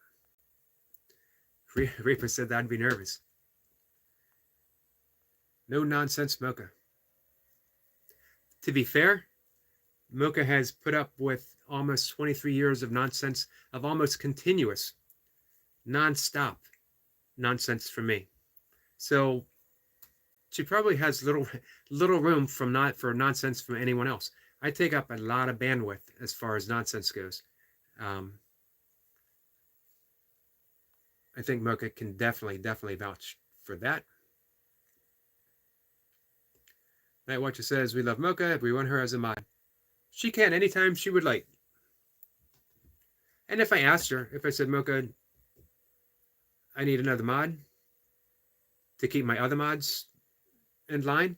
Reaper said that I'd be nervous. No nonsense Mocha. To be fair, Mocha has put up with almost 23 years of nonsense, of almost continuous, non-stop nonsense from me. So she probably has little room for nonsense from anyone else. I take up a lot of bandwidth as far as nonsense goes. Um, I think Mocha can definitely vouch for that. Night Watcher says, we love Mocha. We want her as a mod. She can anytime she would like. And if I asked her, if I said, Mocha, I need another mod to keep my other mods in line,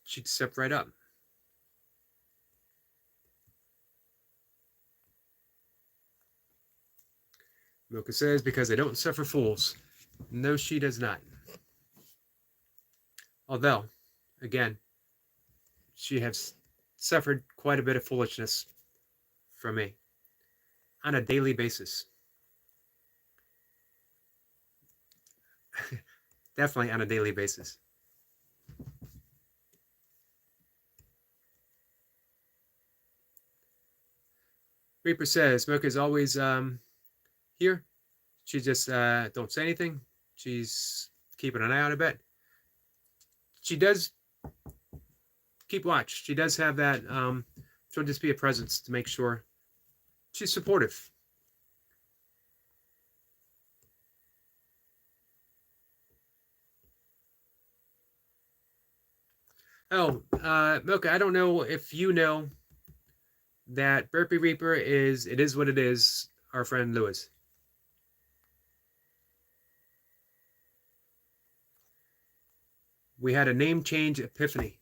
she'd step right up. Mocha says, because I don't suffer fools. No, she does not. Although, again, she has suffered quite a bit of foolishness from me on a daily basis. Definitely on a daily basis. Reaper says, Mocha is always here. She just don't say anything. She's keeping an eye on a bit. She does keep watch. She does have that. She'll just be a presence to make sure she's supportive. Oh, Mocha, I don't know if you know that Burpee Reaper is, it is what it is, our friend Lewis. We had a name change epiphany.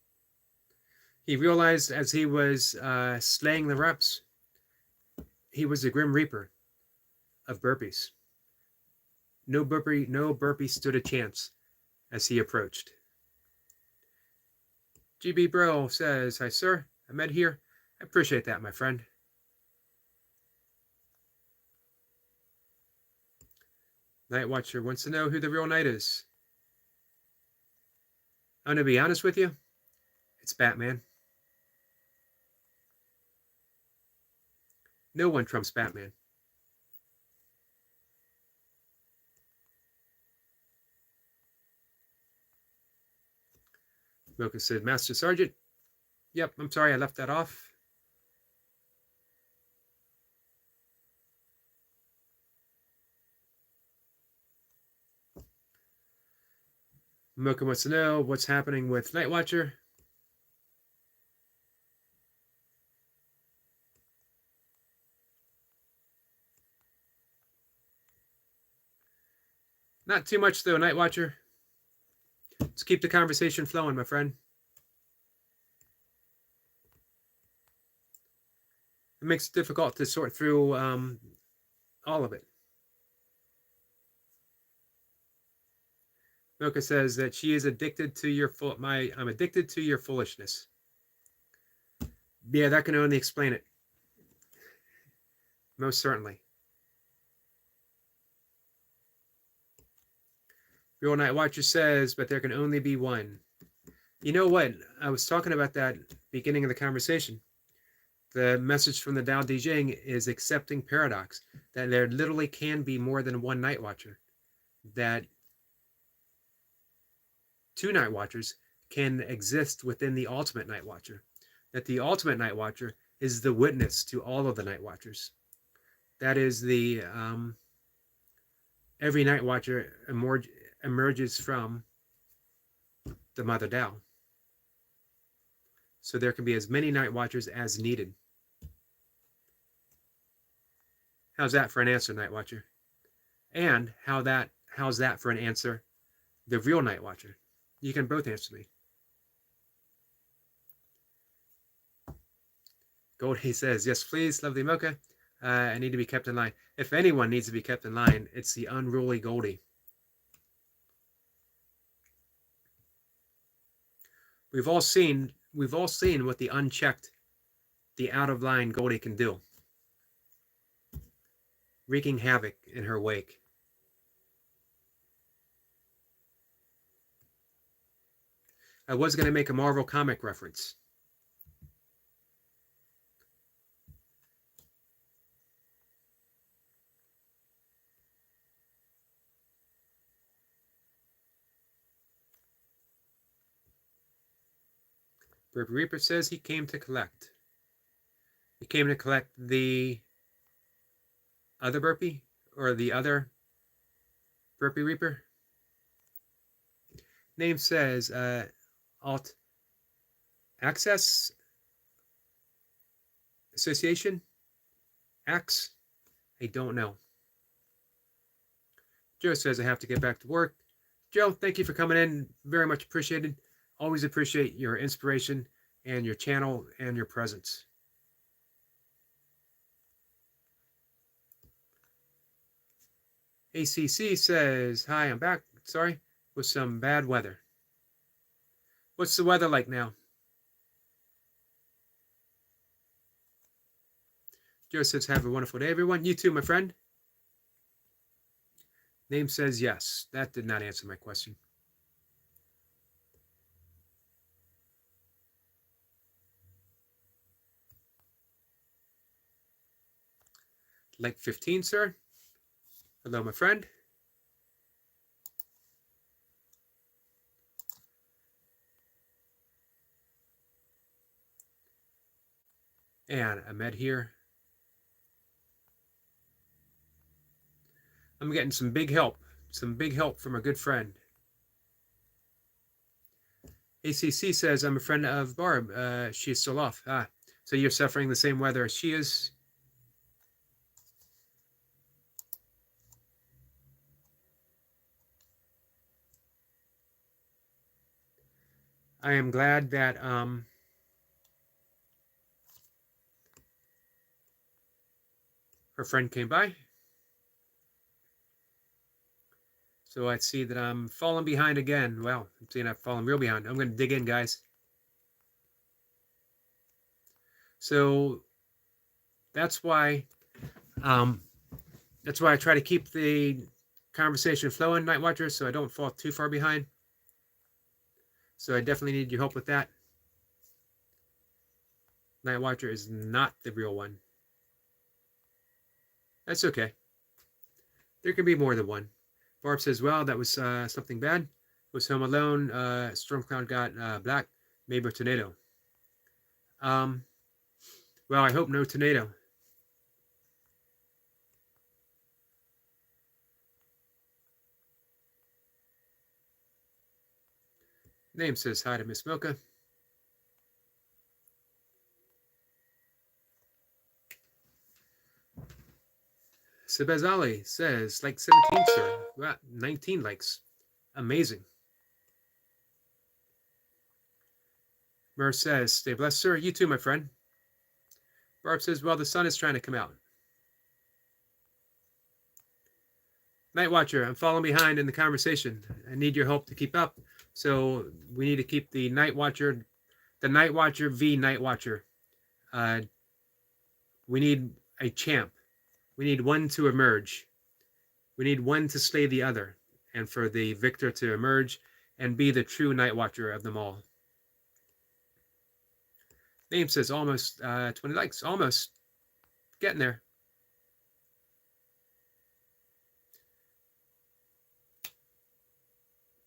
He realized as he was slaying the reps, he was the Grim Reaper of burpees. No burpee stood a chance as he approached. GB Bro says, hi sir, I met here. I appreciate that, my friend. Night Watcher wants to know who the real knight is. I'm going to be honest with you. It's Batman. No one trumps Batman. Mocha said, Master Sergeant. Yep, I'm sorry I left that off. Mocha wants to know what's happening with Night Watcher. Not too much though, Night Watcher. Let's keep the conversation flowing, my friend. It makes it difficult to sort through all of it. Mocha says that she is addicted to your I'm addicted to your foolishness. Yeah, that can only explain it. Most certainly. Real Night Watcher says, but there can only be one. You know what? I was talking about that beginning of the conversation. The message from the Tao Te Ching is accepting paradox, that there literally can be more than one Night Watcher, that two Night Watchers can exist within the ultimate Night Watcher, that the ultimate Night Watcher is the witness to all of the Night Watchers. That is the every Night Watcher emerges from the Mother Tao. So there can be as many Night Watchers as needed. How's that for an answer, Night Watcher? And how's that for an answer, the real Night Watcher? You can both answer me. Goldie says, yes, please, lovely Mocha. I need to be kept in line. If anyone needs to be kept in line, it's the unruly Goldie. We've all seen what the unchecked, the out of line Goldie can do, wreaking havoc in her wake. I was going to make a Marvel comic reference. Burpee Reaper says he came to collect. He came to collect the other burpee or the other Burpee Reaper. Name says Alt Access Association. Axe. I don't know. Joe says I have to get back to work. Joe, thank you for coming in. Very much appreciated. Always appreciate your inspiration and your channel and your presence. ACC says, hi, I'm back. Sorry, with some bad weather. What's the weather like now? Joe says, have a wonderful day, everyone. You too, my friend. Name says yes. That did not answer my question. Like 15, sir. Hello, my friend. And Ahmed here. I'm getting some big help from a good friend. ACC says, I'm a friend of Barb. She's still off. So you're suffering the same weather as she is. I am glad that her friend came by. So I see that I'm falling behind again. Well, I'm seeing I've fallen real behind. I'm going to dig in, guys. So that's why I try to keep the conversation flowing, Night Watcher, so I don't fall too far behind. So I definitely need your help with that. Night Watcher is not the real one. That's okay. There can be more than one. Barb says, well, that was something bad. Was home alone. Storm cloud got black. Maybe a tornado. Well, I hope no tornado. Name says hi to Miss Milka. Sebez Ali says, like 17, sir. Wow, 19 likes. Amazing. Mur says, stay blessed, sir. You too, my friend. Barb says, well, the sun is trying to come out. Night Watcher, I'm falling behind in the conversation. I need your help to keep up. So we need to keep the Night Watcher v Night Watcher. We need a champ. We need one to emerge. We need one to slay the other, and for the victor to emerge and be the true Night Watcher of them all. Name says almost 20 likes. Almost. Getting there.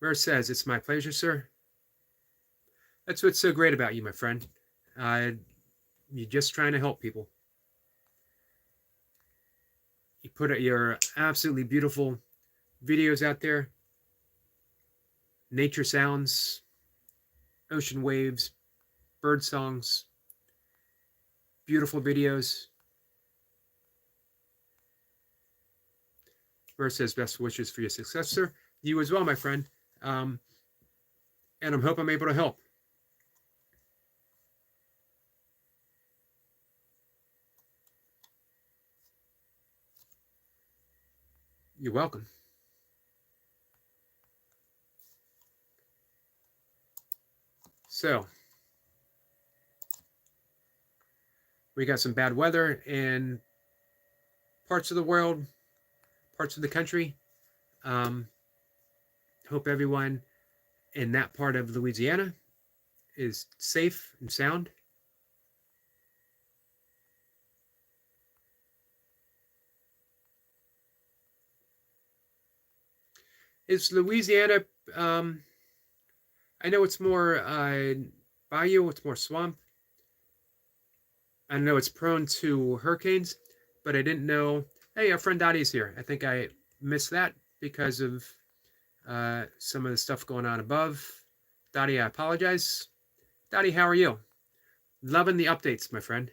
Mer says, it's my pleasure, sir. That's what's so great about you, my friend. You're just trying to help people. You put your absolutely beautiful videos out there. Nature sounds, ocean waves, bird songs, beautiful videos. Mer says, best wishes for your success, sir. You as well, my friend. And I hope I'm able to help. You're welcome. So, we got some bad weather in parts of the world, parts of the country. Hope everyone in that part of Louisiana is safe and sound. Is Louisiana, I know it's more bayou, it's more swamp. I know it's prone to hurricanes, but I didn't know. Hey, our friend Dottie's here. I think I missed that because of some of the stuff going on above. Dottie, I apologize. Dottie, how are you? Loving the updates, my friend.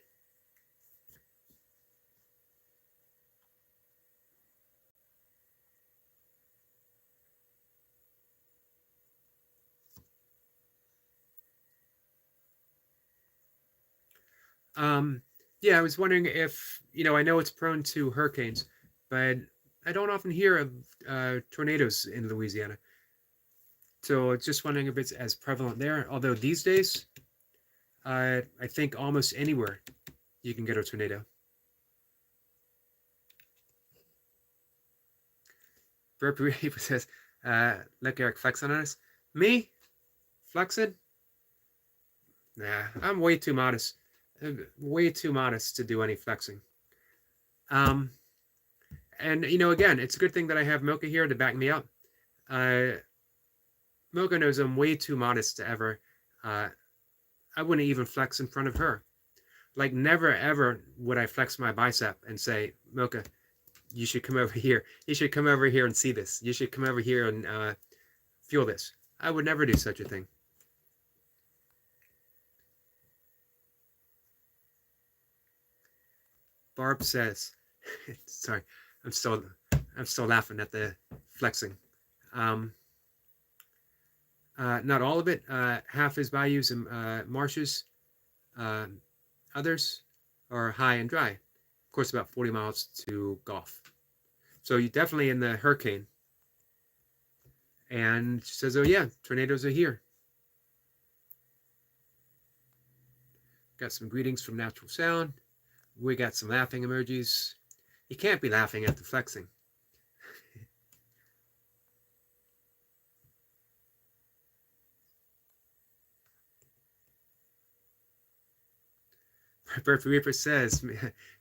Um, yeah, I was wondering if, I know it's prone to hurricanes, but I don't often hear of tornadoes in Louisiana. So just wondering if it's as prevalent there. Although these days, I think almost anywhere you can get a tornado. Burpee says, look, Eric, flexing on us. Me? Flexing? Nah, I'm way too modest. Way too modest to do any flexing. And, again, it's a good thing that I have Mocha here to back me up. Mocha knows I'm way too modest to ever. I wouldn't even flex in front of her. Like, never, ever would I flex my bicep and say, Mocha, you should come over here. You should come over here and see this. You should come over here and feel this. I would never do such a thing. Barb says, sorry, I'm still laughing at the flexing. Not all of it. Half is bayous and marshes. Others are high and dry. Of course, about 40 miles to Gulf. So you're definitely in the hurricane. And she says, oh yeah, tornadoes are here. Got some greetings from Natural Sound. We got some laughing emojis. You can't be laughing at the flexing. Burpee Reaper says,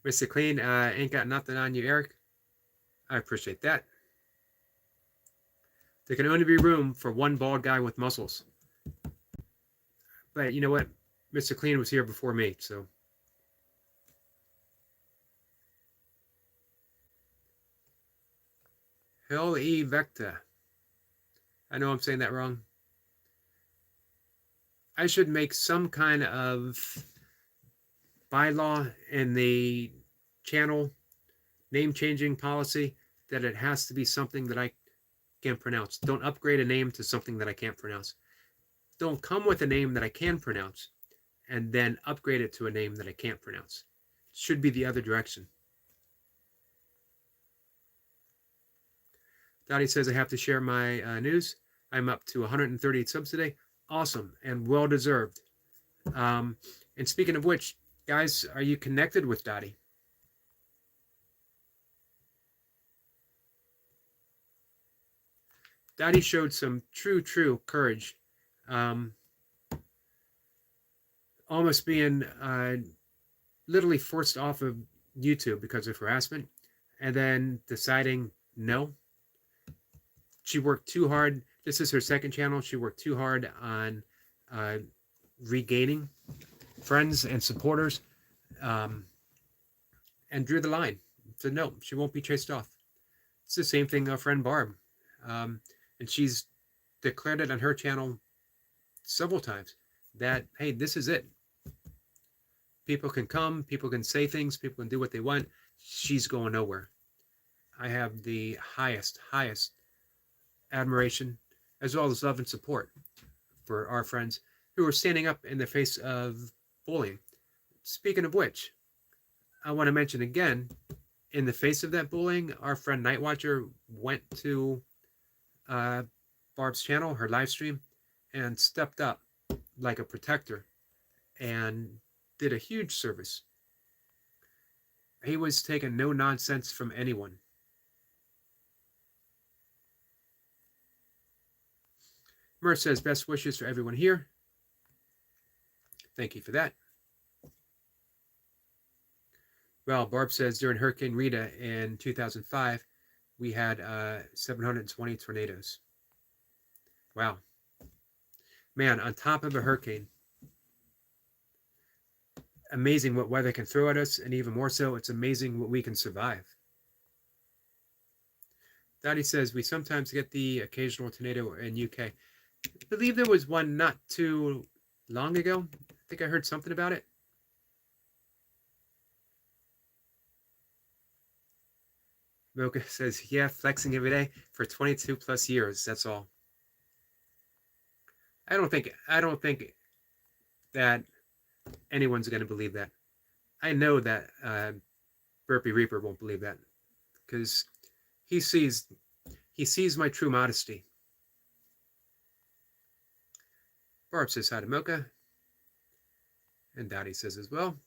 Mr. Clean, ain't got nothing on you, Eric. I appreciate that. There can only be room for one bald guy with muscles. But you know what? Mr. Clean was here before me, so. Hell E Vecta. I know I'm saying that wrong. I should make some kind of bylaw in the channel name changing policy that it has to be something that I can pronounce. Don't upgrade a name to something that I can't pronounce. Don't come with a name that I can pronounce and then upgrade it to a name that I can't pronounce. It should be the other direction. Dottie says I have to share my news. I'm up to 138 subs today. Awesome and well deserved. And speaking of which, guys, are you connected with Dottie? Dottie showed some true courage. Almost being literally forced off of YouTube because of harassment, and then deciding no. She worked too hard. This is her second channel. She worked too hard on regaining friends and supporters, and drew the line. Said no, she won't be chased off. It's the same thing our friend Barb. And she's declared it on her channel several times that, hey, this is it. People can come, people can say things, people can do what they want. She's going nowhere. I have the highest admiration as well as love and support for our friends who are standing up in the face of bullying. Speaking of which, I want to mention again, in the face of that bullying, our friend Nightwatcher went to Barb's channel, her live stream, and stepped up like a protector and did a huge service. He was taking no nonsense from anyone. Mer says best wishes for everyone here. Thank you for that. Well, Barb says during Hurricane Rita in 2005, we had 720 tornadoes. Wow. Man, on top of a hurricane. amazing what weather can throw at us, and even more so, it's amazing what we can survive. Daddy says we sometimes get the occasional tornado in UK. I believe there was one not too long ago. I think I heard something about it. Mocha says, yeah, flexing every day for 22 plus years. That's all. I don't think that anyone's going to believe that. I know that Burpee Reaper won't believe that, because he sees my true modesty. Barb says hi to Mocha, and Daddy says as well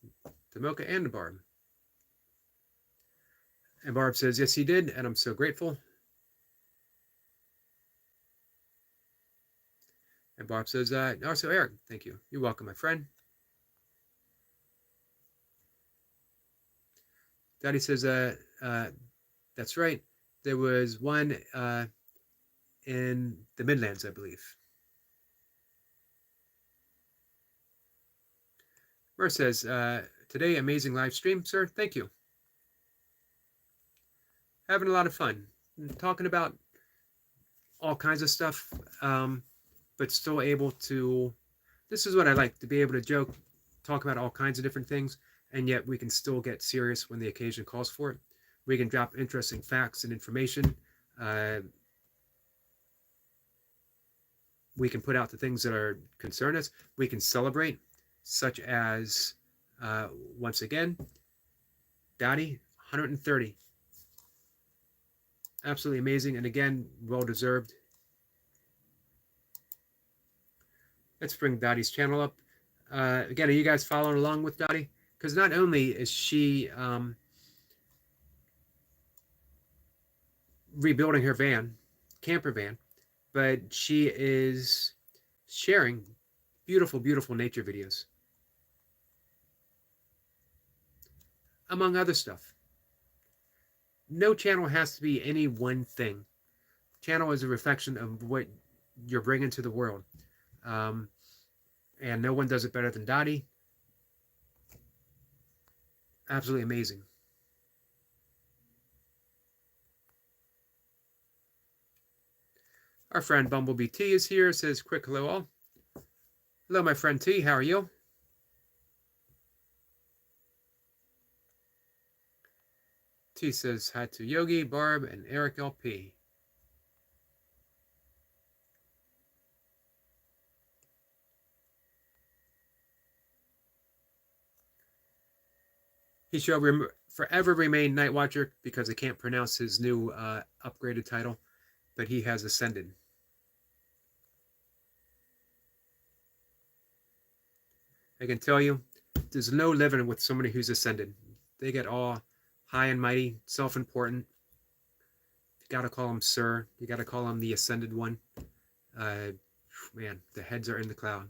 to Mocha and to Barb. And Barb says, yes, he did, and I'm so grateful. And Barb says, also Eric, thank you. You're welcome, my friend. Daddy says, that's right. There was one in the Midlands, I believe. Mer says, today, amazing live stream, sir. Thank you. Having a lot of fun. Talking about all kinds of stuff, but still able to, this is what I like, to be able to joke, talk about all kinds of different things, and yet we can still get serious when the occasion calls for it. We can drop interesting facts and information. We can put out the things that are concern us. We can celebrate, such as, once again, Daddy, 130. Absolutely amazing, and again, well-deserved. Let's bring Daddy's channel up. Again, are you guys following along with Daddy? Because not only is she rebuilding her camper van, but she is sharing beautiful, beautiful nature videos, among other stuff. No channel has to be any one thing. Channel is a reflection of what you're bringing to the world. And no one does it better than Dottie. Absolutely amazing. Our friend Bumblebee T is here. Says, quick hello all. Hello, my friend T. How are you? T says hi to Yogi, Barb, and Eric LP. He shall forever remain Night Watcher because I can't pronounce his new upgraded title, but he has ascended. I can tell you, there's no living with somebody who's ascended. They get all high and mighty, self-important. You got to call him sir. You got to call him the ascended one. Man, the heads are in the cloud.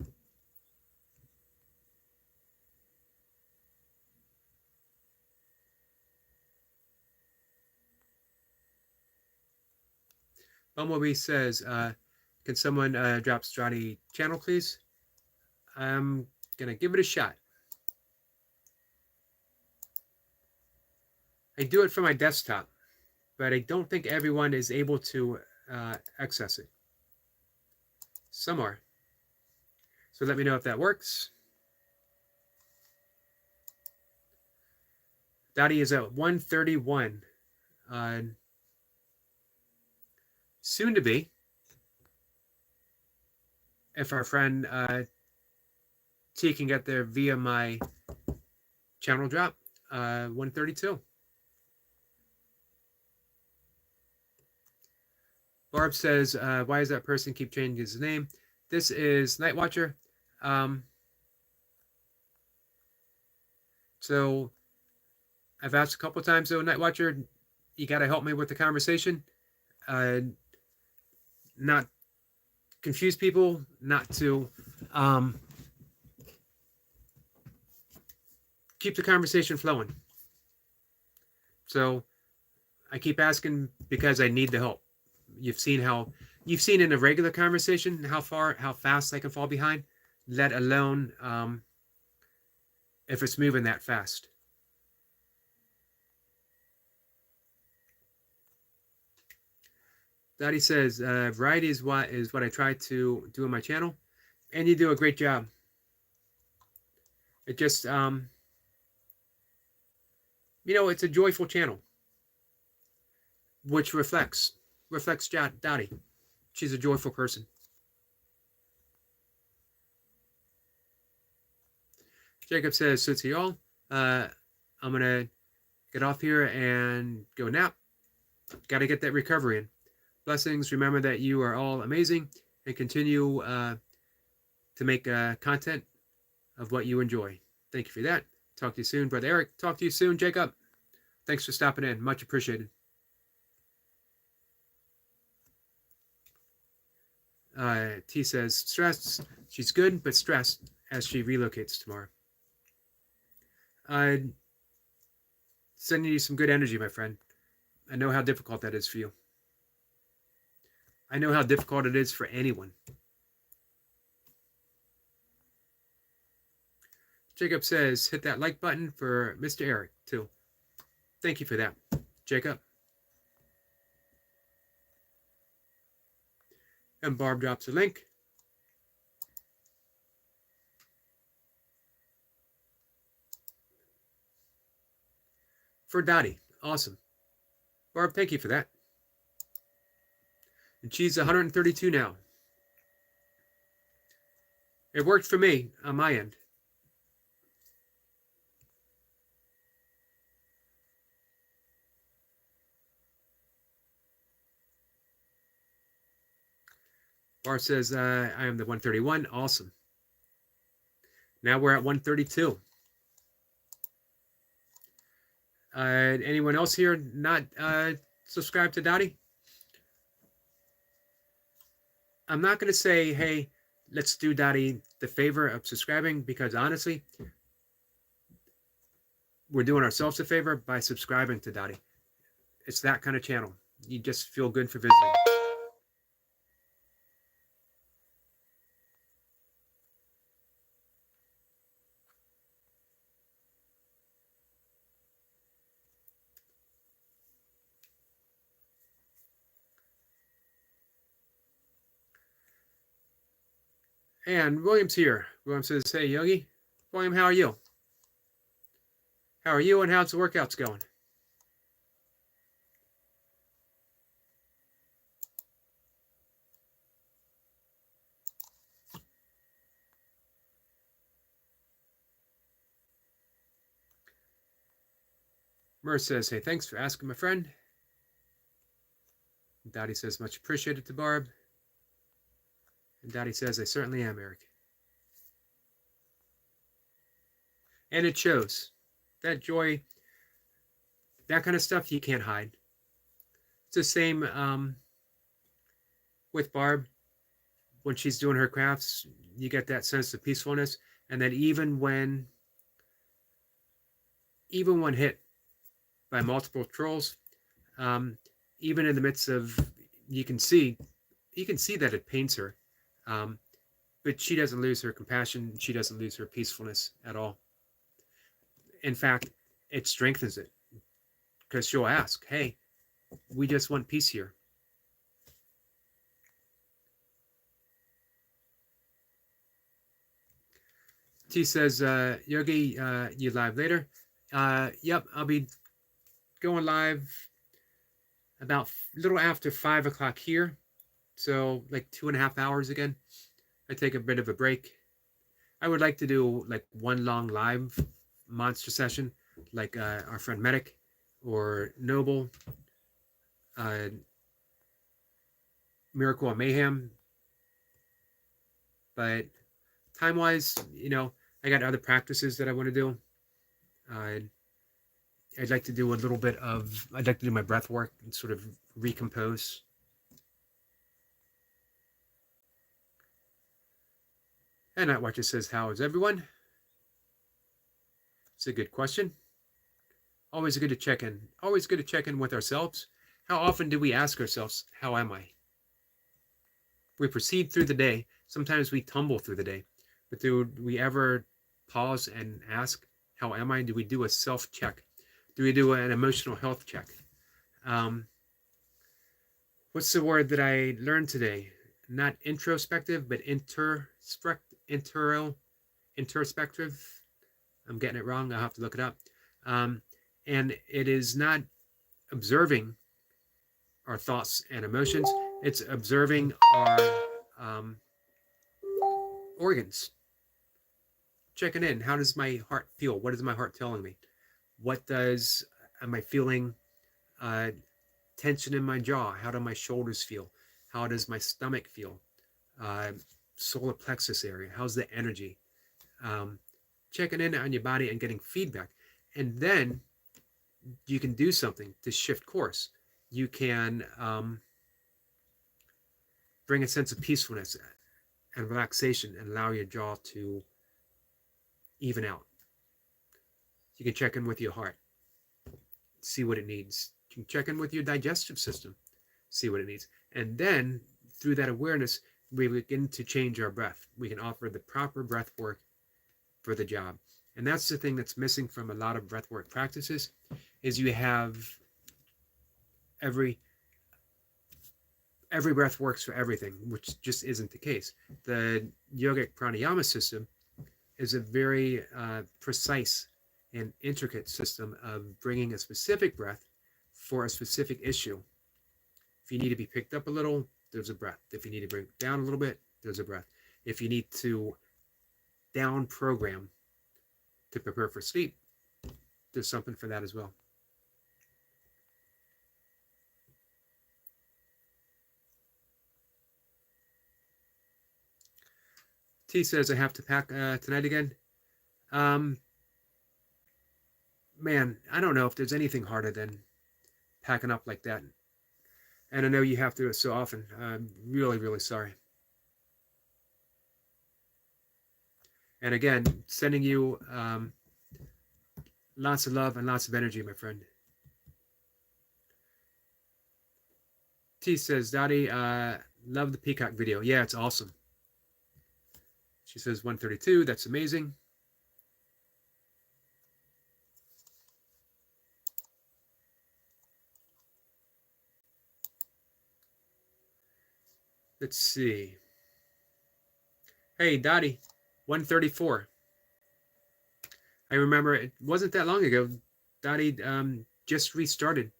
Bumblebee says, can someone drop Strati channel, please? I'm going to give it a shot. I do it from my desktop, but I don't think everyone is able to access it. Some are. So let me know if that works. Dottie is at 131. Soon to be. If our friend T can get there via my channel drop, 132. Barb says, why does that person keep changing his name? This is Night Watcher. So I've asked a couple times, though, Night Watcher, you got to help me with the conversation. Not confuse people, not to keep the conversation flowing. So I keep asking because I need the help. You've seen in a regular conversation how fast I can fall behind, let alone if it's moving that fast. Dottie says, variety is what I try to do on my channel, and you do a great job. It just, it's a joyful channel, which reflects Dottie. She's a joyful person. Jacob says, so to y'all, I'm gonna get off here and go nap. Got to get that recovery in. Blessings. Remember that you are all amazing, and continue to make content of what you enjoy. Thank you for that. Talk to you soon, Brother Eric. Talk to you soon, Jacob. Thanks for stopping in. Much appreciated. T says, stressed. She's good, but stressed as she relocates tomorrow. Sending you some good energy, my friend. I know how difficult that is for you. I know how difficult it is for anyone. Jacob says, hit that like button for Mr. Eric, too. Thank you for that, Jacob. And Barb drops a link. For Dottie. Awesome. Barb, thank you for that. And she's 132 now. It worked for me on my end. Barb says, I am the 131. Awesome. Now we're at 132. Anyone else here not subscribed to Dottie? I'm not going to say, hey, let's do Dottie the favor of subscribing, because honestly, we're doing ourselves a favor by subscribing to Dottie. It's that kind of channel. You just feel good for visiting. And William's here. William says, hey, Yogi. William, how are you? How are you, and how's the workouts going? Mer says, hey, thanks for asking, my friend. Dottie says, much appreciated to Barb. And Dottie says, I certainly am, Eric. And it shows. That joy, that kind of stuff you can't hide. It's the same with Barb. When she's doing her crafts, you get that sense of peacefulness. And that even when hit by multiple trolls, even in the midst of, you can see that it pains her. But she doesn't lose her compassion. She doesn't lose her peacefulness at all. In fact, it strengthens it, because she'll ask, hey, we just want peace here. T says, Yogi, you live later? Yep, I'll be going live about a little after 5 o'clock here. So like 2.5 hours again. I take a bit of a break. I would like to do like one long live monster session, like our friend Medic or Noble, Miracle and Mayhem. But time-wise, I got other practices that I want to do. I'd like to do I'd like to do my breath work and sort of recompose. And Nightwatcher says, how is everyone? It's a good question. Always good to check in. Always good to check in with ourselves. How often do we ask ourselves, how am I? We proceed through the day. Sometimes we tumble through the day. But do we ever pause and ask, How am I? Do we do a self-check? Do we do an emotional health check? What's the word that I learned today? Not introspective, but introspective. I'm getting it wrong. I'll have to look it up. And it is not observing our thoughts and emotions. It's observing our organs. Checking in. How does my heart feel? What is my heart telling me? Am I feeling tension in my jaw? How do my shoulders feel? How does my stomach feel? Solar plexus area. How's the energy? Checking in on your body and getting feedback. And then you can do something to shift course. You can bring a sense of peacefulness and relaxation and allow your jaw to even out. You can check in with your heart, see what it needs. You can check in with your digestive system, see what it needs. And then through that awareness, we begin to change our breath. We can offer the proper breath work for the job. And that's the thing that's missing from a lot of breathwork practices, is you have every breath works for everything, which just isn't the case. The yogic pranayama system is a very precise and intricate system of bringing a specific breath for a specific issue. If you need to be picked up a little, there's a breath. If you need to bring it down a little bit, there's a breath. If you need to down program to prepare for sleep, there's something for that as well. T says, I have to pack tonight again. Man, I don't know if there's anything harder than packing up like that. And I know you have to do it so often. I'm really, really sorry. And again, sending you lots of love and lots of energy, my friend. T says, Dottie, love the peacock video. Yeah, it's awesome. She says 132. That's amazing. Let's see. Hey, Dottie, 134. I remember it wasn't that long ago. Dottie just restarted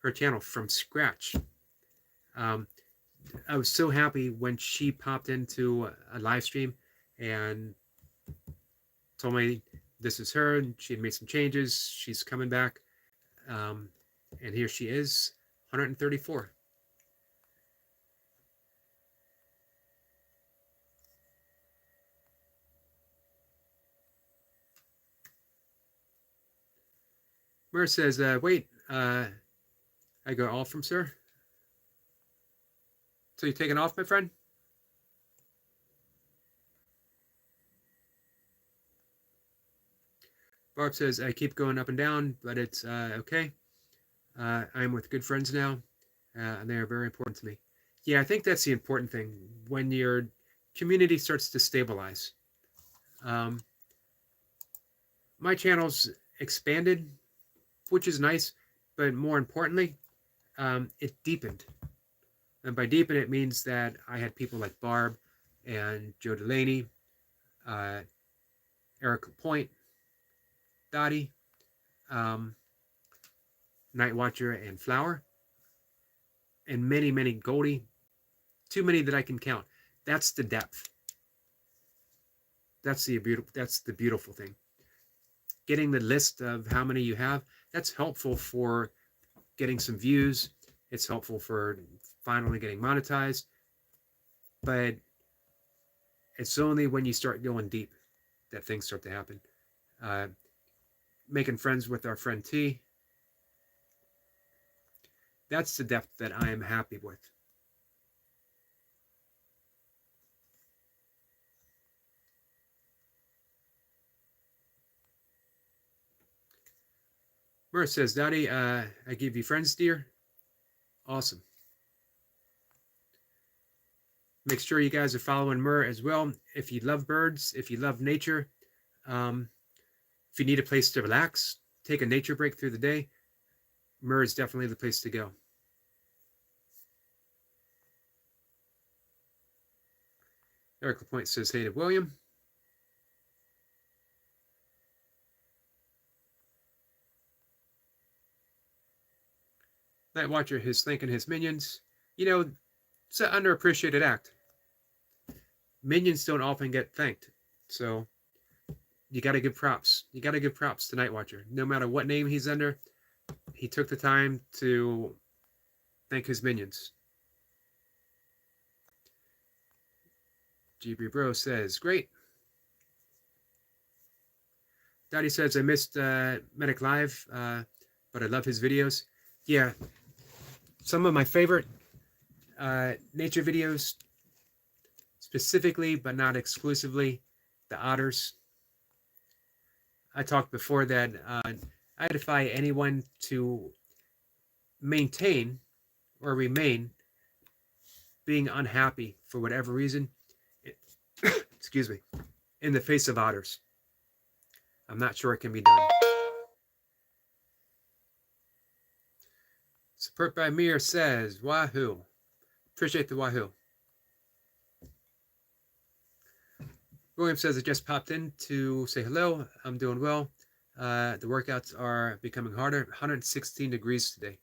her channel from scratch. I was so happy when she popped into a live stream and told me this is her, and she had made some changes. She's coming back. And here she is, 134. Mer says, wait, I go off from sir. So you taking off, my friend? Barb says, I keep going up and down, but it's okay. I'm with good friends now, and they are very important to me. Yeah, I think that's the important thing. When your community starts to stabilize. My channel's expanded, which is nice, but more importantly, it deepened. And by deepen, it means that I had people like Barb and Joe Delaney, Eric Point, Dottie, Night Watcher, and Flower, and many, many Goldie. Too many that I can count. That's the depth. That's the beautiful thing. Getting the list of how many you have, that's helpful for getting some views. It's helpful for finally getting monetized. But it's only when you start going deep that things start to happen. Making friends with our friend T. That's the depth that I am happy with. Mur says, Dottie, I give you friends, dear. Awesome. Make sure you guys are following Mur as well. If you love birds, if you love nature, If you need a place to relax, take a nature break through the day, Mur is definitely the place to go. Eric LaPointe says, hey to William. Night Watcher is thanking his minions. You know, it's an underappreciated act. Minions don't often get thanked. So you got to give props. You got to give props to Night Watcher. No matter what name he's under, he took the time to thank his minions. GB Bro says, great. Daddy says, I missed Medic Live, but I love his videos. Yeah, some of my favorite nature videos, specifically, but not exclusively, the otters. I talked before that I defy anyone to maintain or remain being unhappy for whatever reason, excuse me, in the face of otters. I'm not sure it can be done. Support by Mir says, wahoo. Appreciate the wahoo. William says, I just popped in to say hello. I'm doing well. The workouts are becoming harder. 116 degrees today.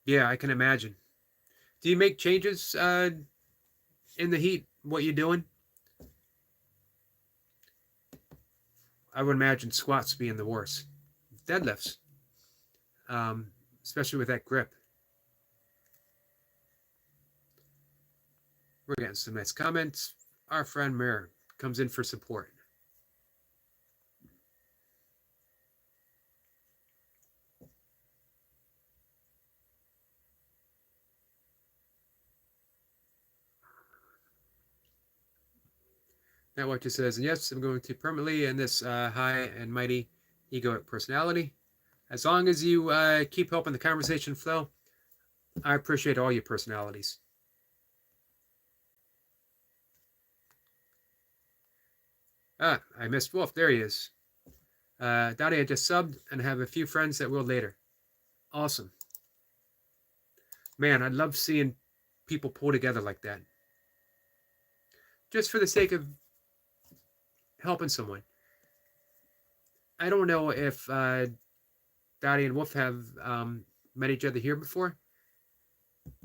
Yeah, I can imagine. Do you make changes in the heat? What you doing? I would imagine squats being the worst. Deadlifts, especially with that grip. We're getting some nice comments. Our friend Mir comes in for support. That Watcher says, and yes, I'm going to permanently in this high and mighty egoic personality. As long as you keep helping the conversation flow, I appreciate all your personalities. Ah, I missed Wolf. There he is. Dottie, I just subbed and have a few friends that will later. Awesome. Man, I love seeing people pull together like that. Just for the sake of helping someone. I don't know if Dottie and Wolf have met each other here before,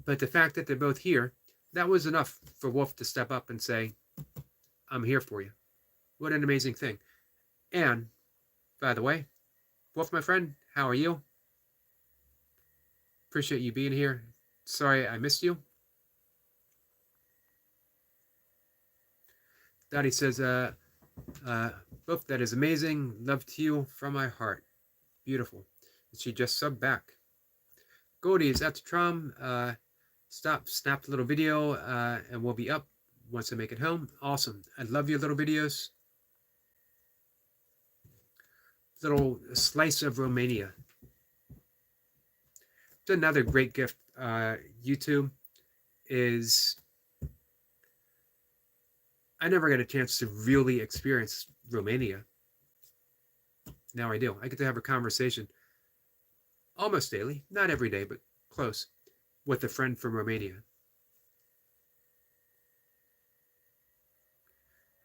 but the fact that they're both here, that was enough for Wolf to step up and say, I'm here for you. What an amazing thing. And, by the way, Wolf, my friend, how are you? Appreciate you being here. Sorry I missed you. Dottie says, Wolf, that is amazing. Love to you from my heart. Beautiful. She just subbed back. Goldie is at the trom. Snapped a little video, and we'll be up once I make it home. Awesome. I love your little videos. Little slice of Romania. It's another great gift. YouTube is, I never got a chance to really experience Romania. Now I do. I get to have a conversation almost daily, not every day, but close, with a friend from Romania.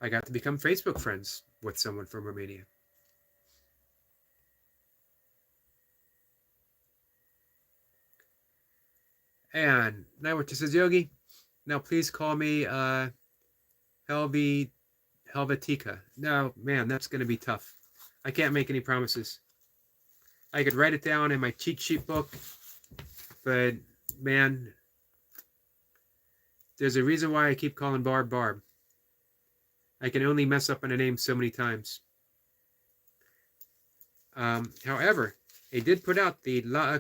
I got to become Facebook friends with someone from Romania. And now what says Yogi, now please call me Helvetica. No, man, that's going to be tough. I can't make any promises. I could write it down in my cheat sheet book, but man, there's a reason why I keep calling Barb Barb. I can only mess up on a name so many times. However, they did put out the La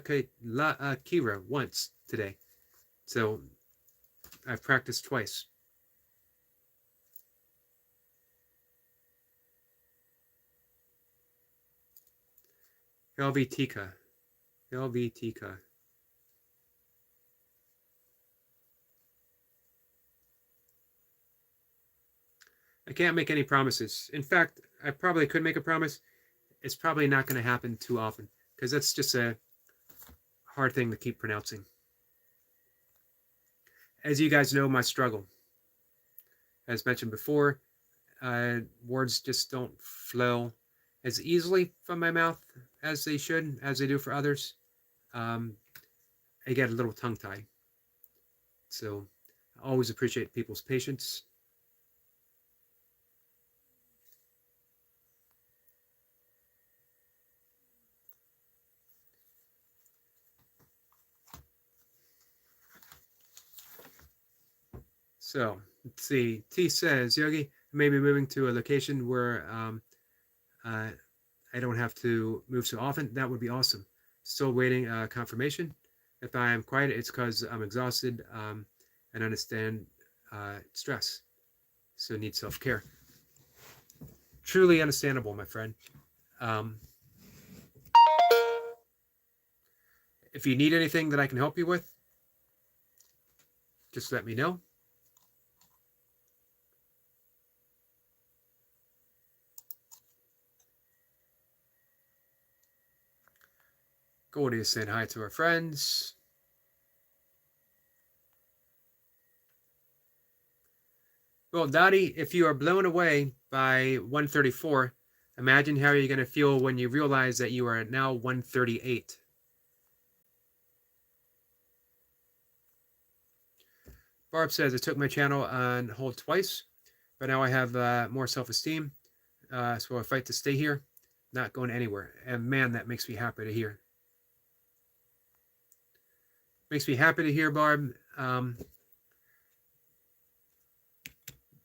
Akira once today, so I've practiced twice. Helvetica. Helvetica. I can't make any promises. In fact, I probably could make a promise. it's probably not going to happen too often because that's just a hard thing to keep pronouncing. As you guys know, my struggle. As mentioned before, words just don't flow as easily from my mouth as they should, as they do for others. I get a little tongue-tied. So I always appreciate people's patience. So let's see. T says, Yogi, I may be moving to a location where I don't have to move so often. That would be awesome. Still waiting confirmation. If I am quiet, it's because I'm exhausted and understand stress. So need self-care. Truly understandable, my friend. If you need anything that I can help you with, just let me know. Goldie is saying hi to our friends. Well, Dottie, if you are blown away by 134, imagine how you're going to feel when you realize that you are now 138. Barb says, I took my channel on hold twice, but now I have more self-esteem, so I fight to stay here, not going anywhere. And man, that makes me happy to hear. Makes me happy to hear, Barb.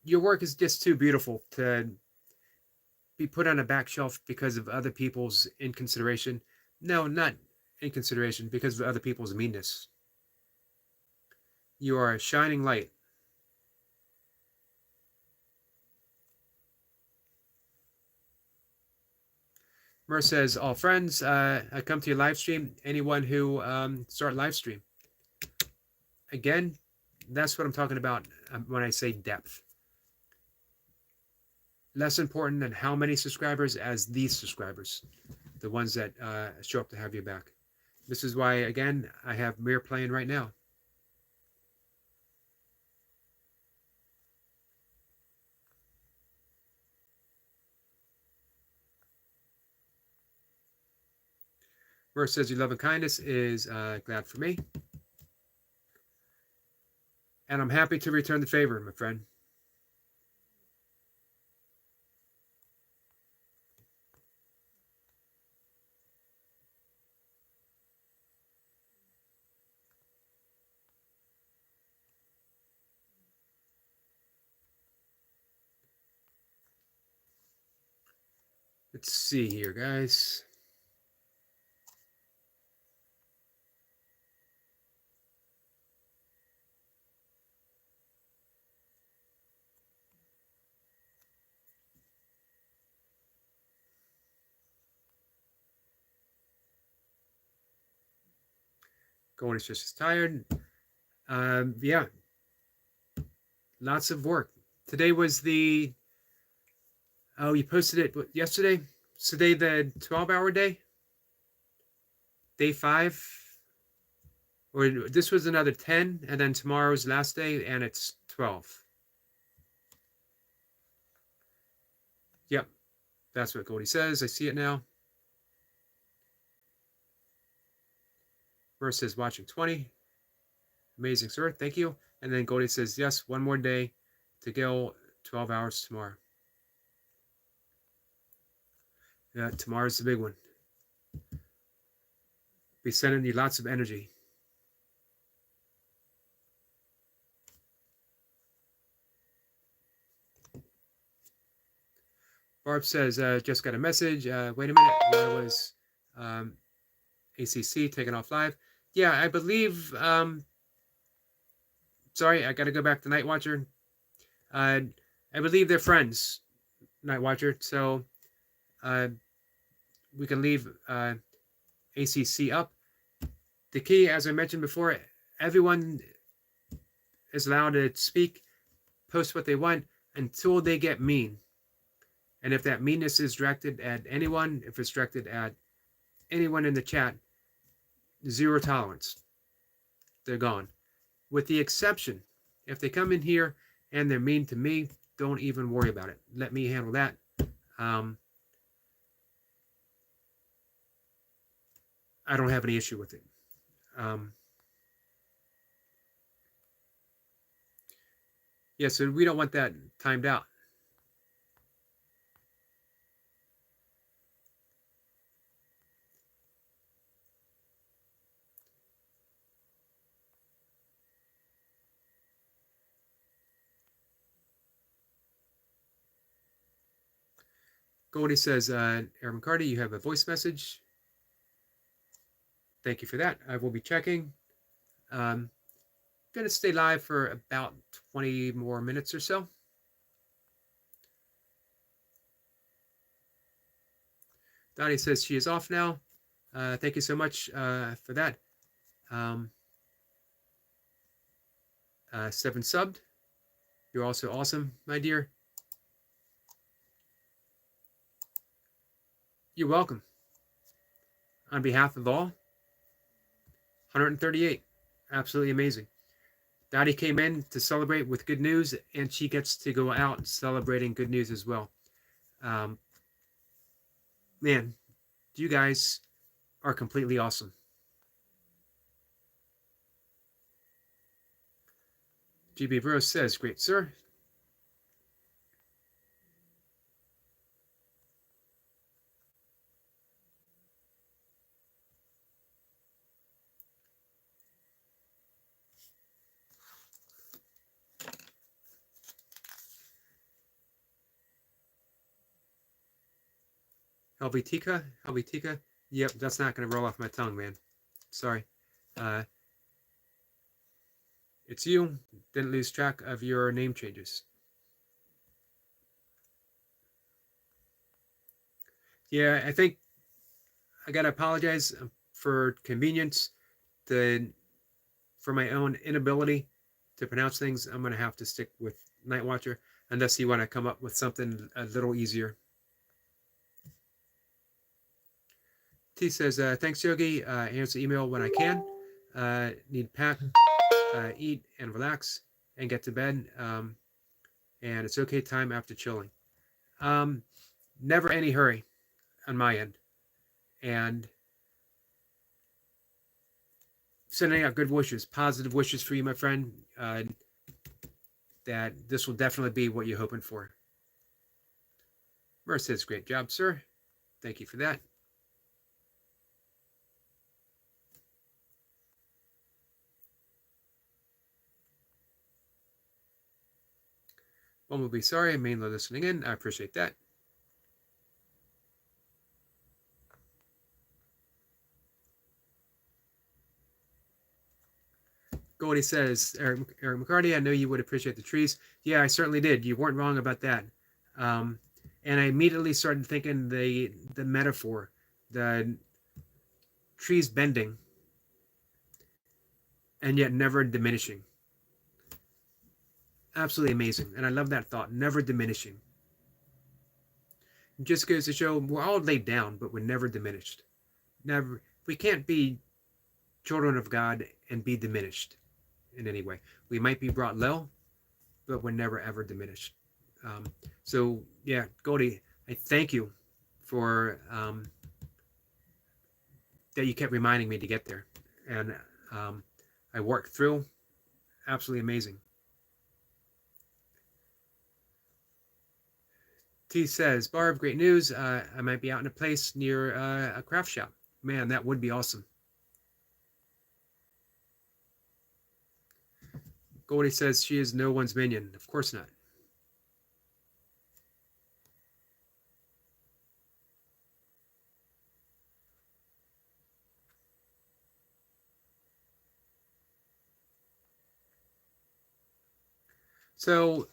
Your work is just too beautiful to be put on a back shelf because of other people's inconsideration. No, not inconsideration, because of other people's meanness. You are a shining light. Mer says, all friends, I come to your live stream. Anyone who start live stream. Again, that's what I'm talking about when I say depth. Less important than how many subscribers as these subscribers, the ones that show up to have you back. This is why, again, I have Mir playing right now. Mir says your love and kindness is glad for me. And I'm happy to return the favor, my friend. Let's see here, guys. Going is just as tired. Yeah. Lots of work. Today was the... Oh, you posted it yesterday? So today the 12-hour day? Day 5? Or this was another 10, and then tomorrow's last day, and it's 12. Yep. That's what Goldie says. I see it now. Merce says, watching 20. Amazing, sir. Thank you. And then Goldie says, yes, one more day to go, 12 hours tomorrow. Yeah, tomorrow's the big one. Be sending you lots of energy. Barb says, just got a message. Wait a minute. Where was ACC taken off live? Yeah, I believe... sorry, I got to go back to Night Watcher. I believe they're friends, Night Watcher. So we can leave ACC up. The key, as I mentioned before, everyone is allowed to speak, post what they want until they get mean. And if that meanness is directed at anyone, if it's directed at anyone in the chat, zero tolerance. They're gone. With the exception, if they come in here and they're mean to me, don't even worry about it. Let me handle that. I don't have any issue with it. Yeah, so we don't want that timed out. Goldie says, Aaron McCarty, you have a voice message. Thank you for that. I will be checking. Going to stay live for about 20 more minutes or so. Dottie says she is off now. Thank you so much for that. 7 subbed. You're also awesome, my dear. You're welcome. On behalf of all, 138. Absolutely amazing. Dottie came in to celebrate with good news, and she gets to go out celebrating good news as well. Man, you guys are completely awesome. GB Bro says, great, sir. Helvetica. Yep, that's not going to roll off my tongue, man. Sorry. It's you. Didn't lose track of your name changes. Yeah, I think I got to apologize for convenience. For my own inability to pronounce things, I'm going to have to stick with Night Watcher unless you want to come up with something a little easier. T says, thanks, Yogi. Answer email when I can. Need pack, eat, and relax, and get to bed. And it's okay time after chilling. Never any hurry on my end. And sending out good wishes, positive wishes for you, my friend. That this will definitely be what you're hoping for. Mer says, great job, sir. Thank you for that. One will be sorry, I'm mainly listening in. I appreciate that. Goldie says, Eric McCarty, I know you would appreciate the trees. Yeah, I certainly did. You weren't wrong about that. And I immediately started thinking the metaphor, the trees bending and yet never diminishing. Absolutely amazing. And I love that thought, never diminishing. It just goes to show we're all laid down, but we're never diminished. Never. We can't be children of God and be diminished in any way. We might be brought low, but we're never ever diminished. So yeah, Goldie, I thank you for that you kept reminding me to get there. And I worked through. Absolutely amazing. T says, Barb, great news. I might be out in a place near a craft shop. Man, that would be awesome. Goldie says she is no one's minion. Of course not. So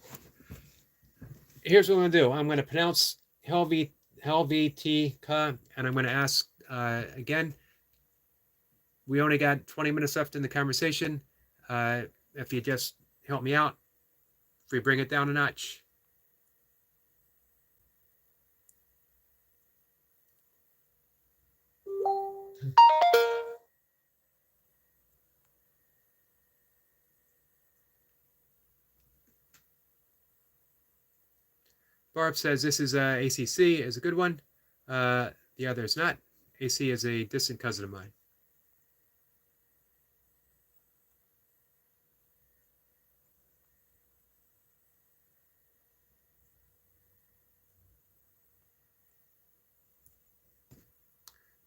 here's what I'm going to do. I'm going to pronounce Helvetica, and I'm going to ask again. We only got 20 minutes left in the conversation. If you just help me out, if we bring it down a notch. Barb says this is ACC is a good one. The other is not. AC is a distant cousin of mine.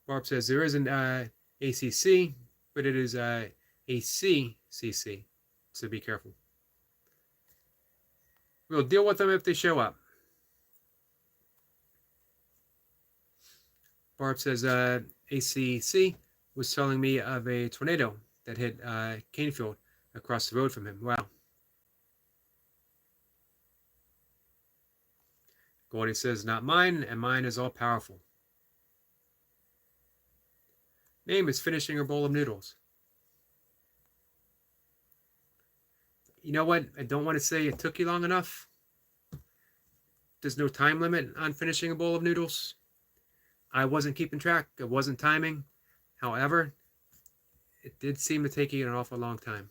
Barb says there is an ACC, but it is ACCC, so be careful. We'll deal with them if they show up. Barb says ACC was telling me of a tornado that hit Canefield across the road from him. Wow. Goldie says, not mine, and mine is all powerful. Name is finishing her bowl of noodles. You know what? I don't want to say it took you long enough. There's no time limit on finishing a bowl of noodles. I wasn't keeping track. I wasn't timing. However, it did seem to take you an awful long time.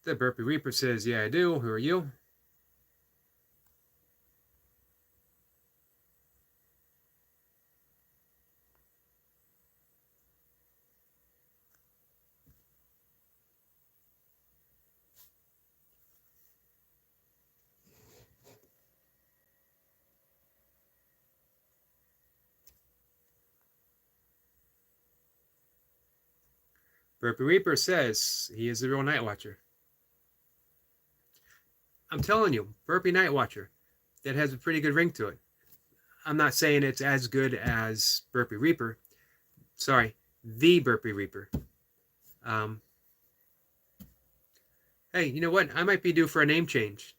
The Burpee Reaper says, yeah, I do. Who are you? Burpee Reaper says he is the real Night Watcher. I'm telling you, Burpee Night Watcher. That has a pretty good ring to it. I'm not saying it's as good as Burpee Reaper. Sorry, the Burpee Reaper. Hey, you know what? I might be due for a name change.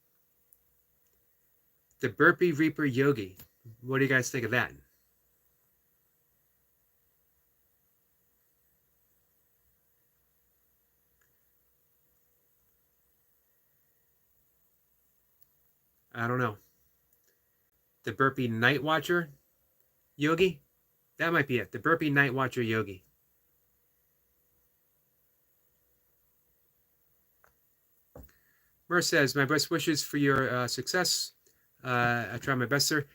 The Burpee Reaper Yogi. What do you guys think of that? I don't know. The Burpee Night Watcher Yogi? That might be it. The Burpee Night Watcher Yogi. Mer says, my best wishes for your success. I try my best, sir.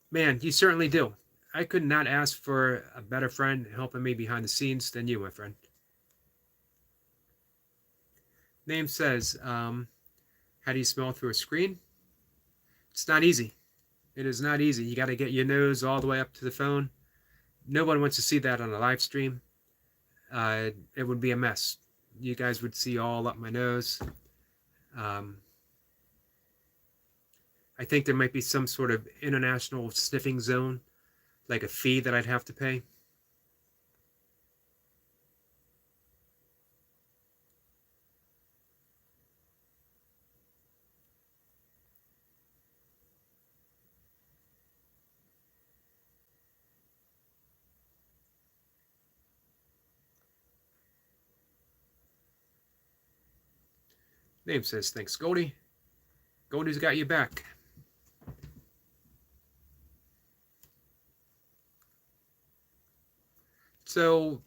Man, you certainly do. I could not ask for a better friend helping me behind the scenes than you, my friend. Name says, how do you smell through a screen? It's not easy. It is not easy. You got to get your nose all the way up to the phone. No one wants to see that on a live stream. It would be a mess. You guys would see all up my nose. I think there might be some sort of international sniffing zone, like a fee that I'd have to pay. Name says, thanks, Goldie. Goldie's got you back. So,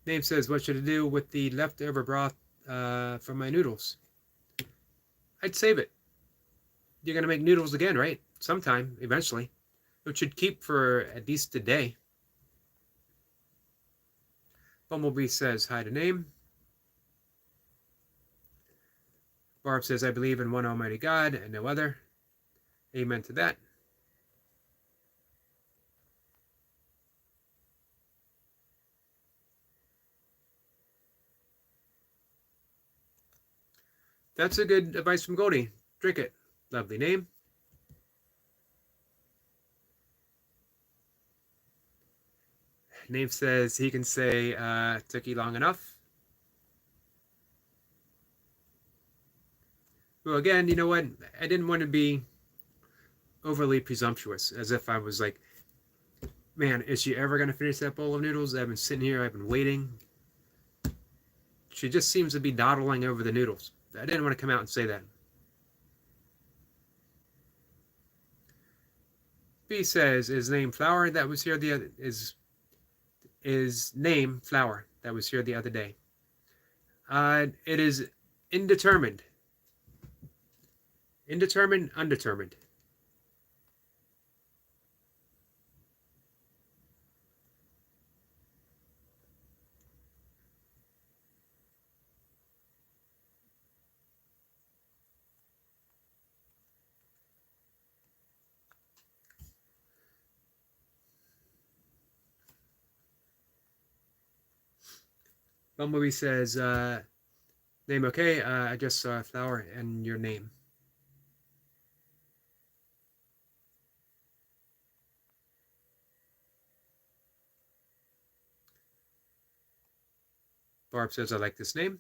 Name says, what should I do with the leftover broth from my noodles? I'd save it. You're going to make noodles again, right? Sometime, eventually. It should keep for at least a day. Bumblebee says, hi to Name. Barb says, I believe in one almighty God and no other. Amen to that. That's a good advice from Goldie. Drink it. Lovely name. Name says he can say, took you long enough. Well, again, you know what? I didn't want to be overly presumptuous, as if I was like Man, is she ever going to finish that bowl of noodles? I've been sitting here, I've been waiting. She just seems to be dawdling over the noodles. I didn't want to come out and say that. B says, is name Flower that was here the other is name Flower that was here the other day. It is indeterminate. Indeterminate, undetermined. Bumblebee says, name okay, I just saw a flower and your name. Barb says, I like this name.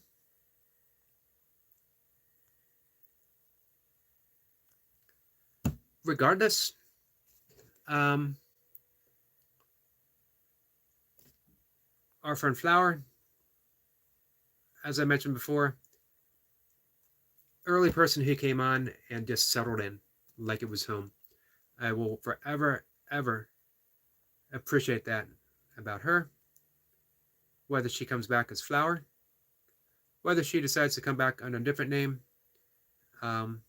Regardless, our friend Flower, as I mentioned before, early person who came on and just settled in like it was home. I will forever, ever appreciate that about her. Whether she comes back as Flower, whether she decides to come back under a different name, I'm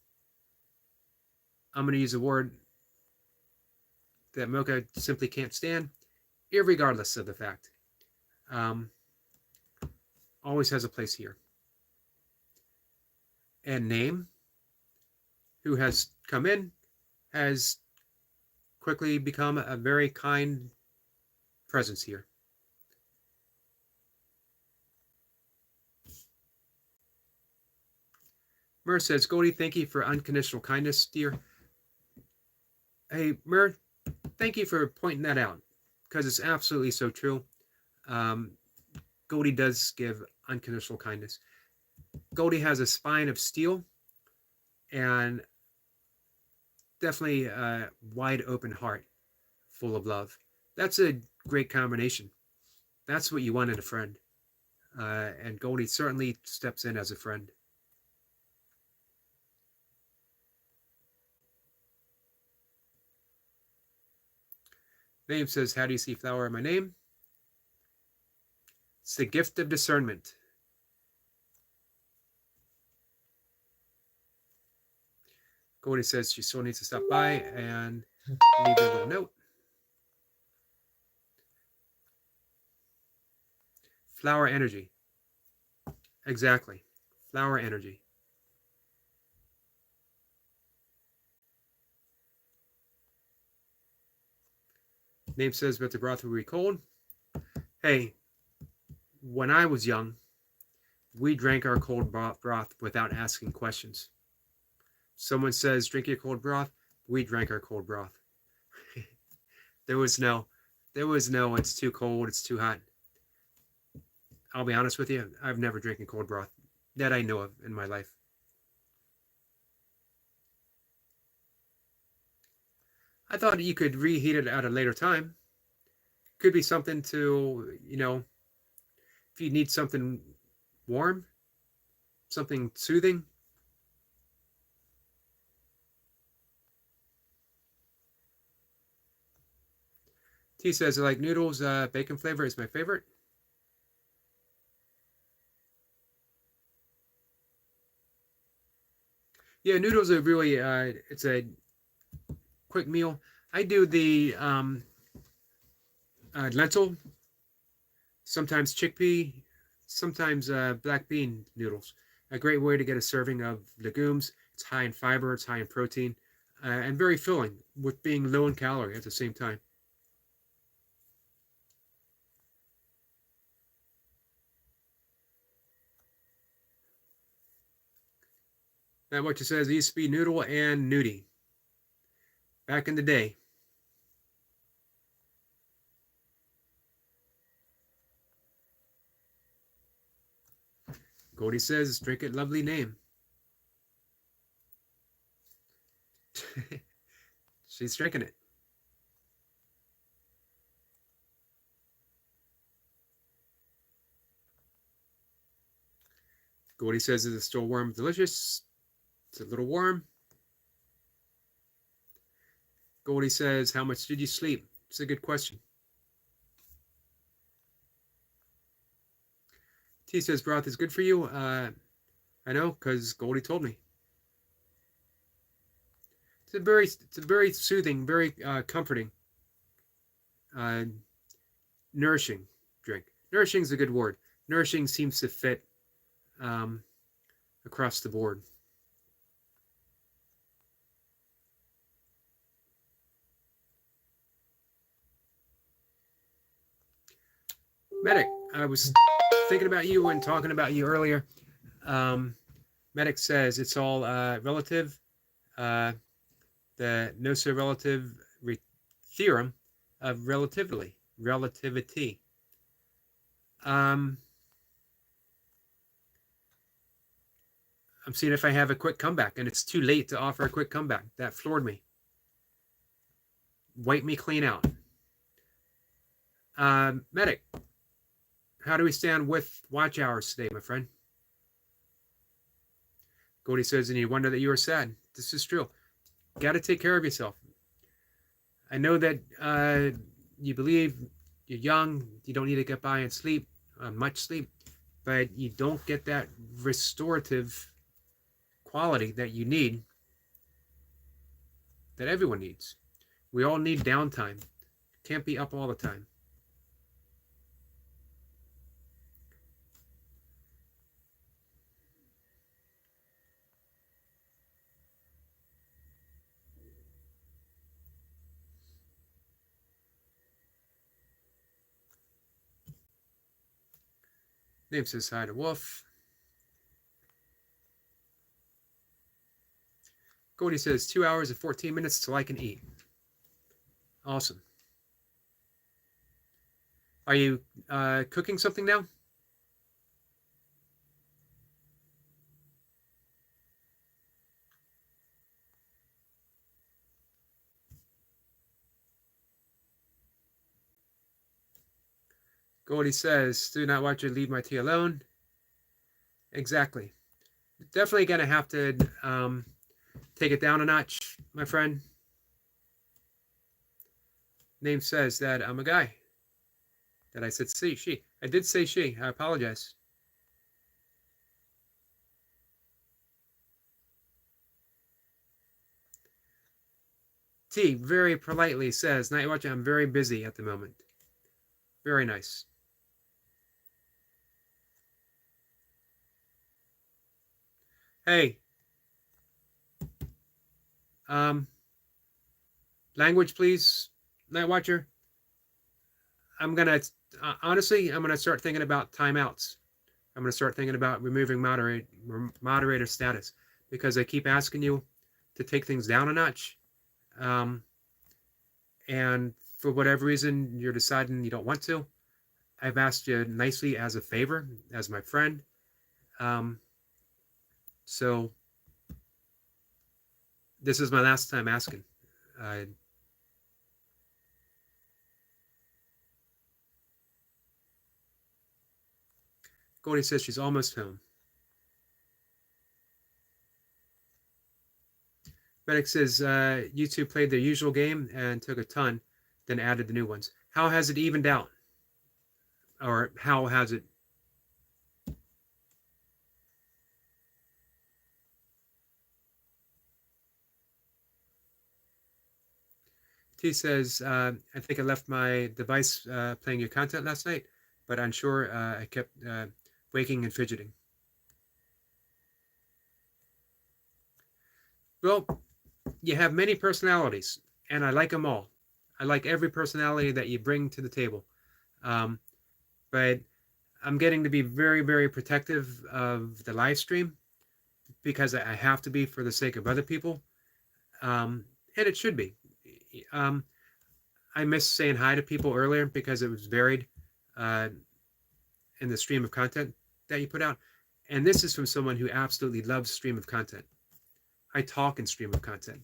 going to use a word that Mocha simply can't stand, irregardless of the fact. Always has a place here. And Name, who has come in, has quickly become a very kind presence here. Mur says, Goldie, thank you for unconditional kindness, dear. Hey, Mur, thank you for pointing that out, because it's absolutely so true. Goldie does give unconditional kindness. Goldie has a spine of steel and definitely a wide open heart full of love. That's a great combination. That's what you want in a friend. And Goldie certainly steps in as a friend. Name says, how do you see Flower in my name? It's the gift of discernment. Goldie says she still needs to stop by and leave a little note. Flower energy. Exactly. Flower energy. Name says, but the broth will be cold. Hey, when I was young, we drank our cold broth without asking questions. Someone says, drink your cold broth. We drank our cold broth. There was no, it's too cold, it's too hot. I'll be honest with you, I've never drinking cold broth that I know of in my life. I thought you could reheat it at a later time. Could be something to, if you need something warm, something soothing. T says, I like noodles. Bacon flavor is my favorite. Yeah, noodles are really, it's a quick meal. I do the lentil, sometimes chickpea, sometimes black bean noodles. A great way to get a serving of legumes. It's high in fiber, it's high in protein, and very filling with being low in calorie at the same time. That what it says, used to be noodle and nudie. Back in the day. Goldie says, drink it, lovely name. She's drinking it. Goldie says, is it still warm? Delicious. It's a little warm. Goldie says, how much did you sleep? It's a good question. T says, broth is good for you. I know, because Goldie told me. It's a very soothing, very comforting, nourishing drink. Nourishing is a good word. Nourishing seems to fit across the board. Medic, I was thinking about you and talking about you earlier. Medic says it's all relative. The no-so-relative theorem of relativity. I'm seeing if I have a quick comeback, and it's too late to offer a quick comeback. That floored me. Wipe me clean out. Medic, how do we stand with watch hours today, my friend? Goldie says, and you wonder that you are sad. This is true. Got to take care of yourself. I know that you believe you're young, you don't need to get by and sleep, much sleep, but you don't get that restorative quality that you need, that everyone needs. We all need downtime. Can't be up all the time. Name says hi to Wolf. Goldie says 2 hours and 14 minutes till I can eat. Awesome. Are you cooking something now? Goldie says, do not watch or leave my tea alone. Exactly. Definitely going to have to take it down a notch, my friend. Name says that I'm a guy. That I said she. I did say she. I apologize. T very politely says, Night Watch, I'm very busy at the moment. Very nice. Hey. Language, please, Night Watcher. I'm going to, honestly, I'm going to start thinking about timeouts. I'm going to start thinking about removing moderator status, because I keep asking you to take things down a notch. And for whatever reason, you're deciding you don't want to. I've asked you nicely as a favor, as my friend. So this is my last time asking. Goldie says she's almost home. Medic says YouTube played their usual game and took a ton, then added the new ones. How has it evened out? Or how has it? T says, I think I left my device playing your content last night, but unsure. I kept waking and fidgeting. Well, you have many personalities, and I like them all. I like every personality that you bring to the table. But I'm getting to be very, very protective of the live stream, because I have to be for the sake of other people. And it should be. I missed saying hi to people earlier because it was buried in the stream of content that you put out. And this is from someone who absolutely loves stream of content. I talk in stream of content.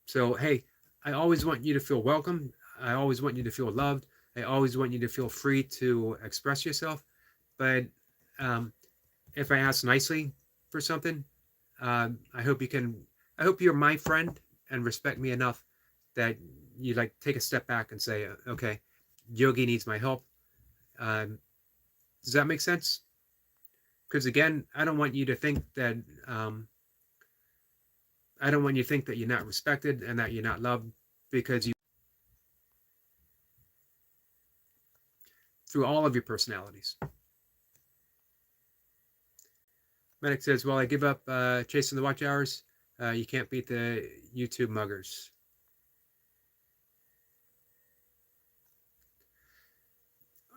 So, hey, I always want you to feel welcome. I always want you to feel loved. I always want you to feel free to express yourself. But if I ask nicely for something, I hope you can. I hope you're my friend and respect me enough that you like take a step back and say, okay, Yogi needs my help. Um, does that make sense? Because again, I don't want you to think that I don't want you to think that you're not respected and that you're not loved because you through all of your personalities. Medic says, well, I give up chasing the watch hours. You can't beat the YouTube muggers.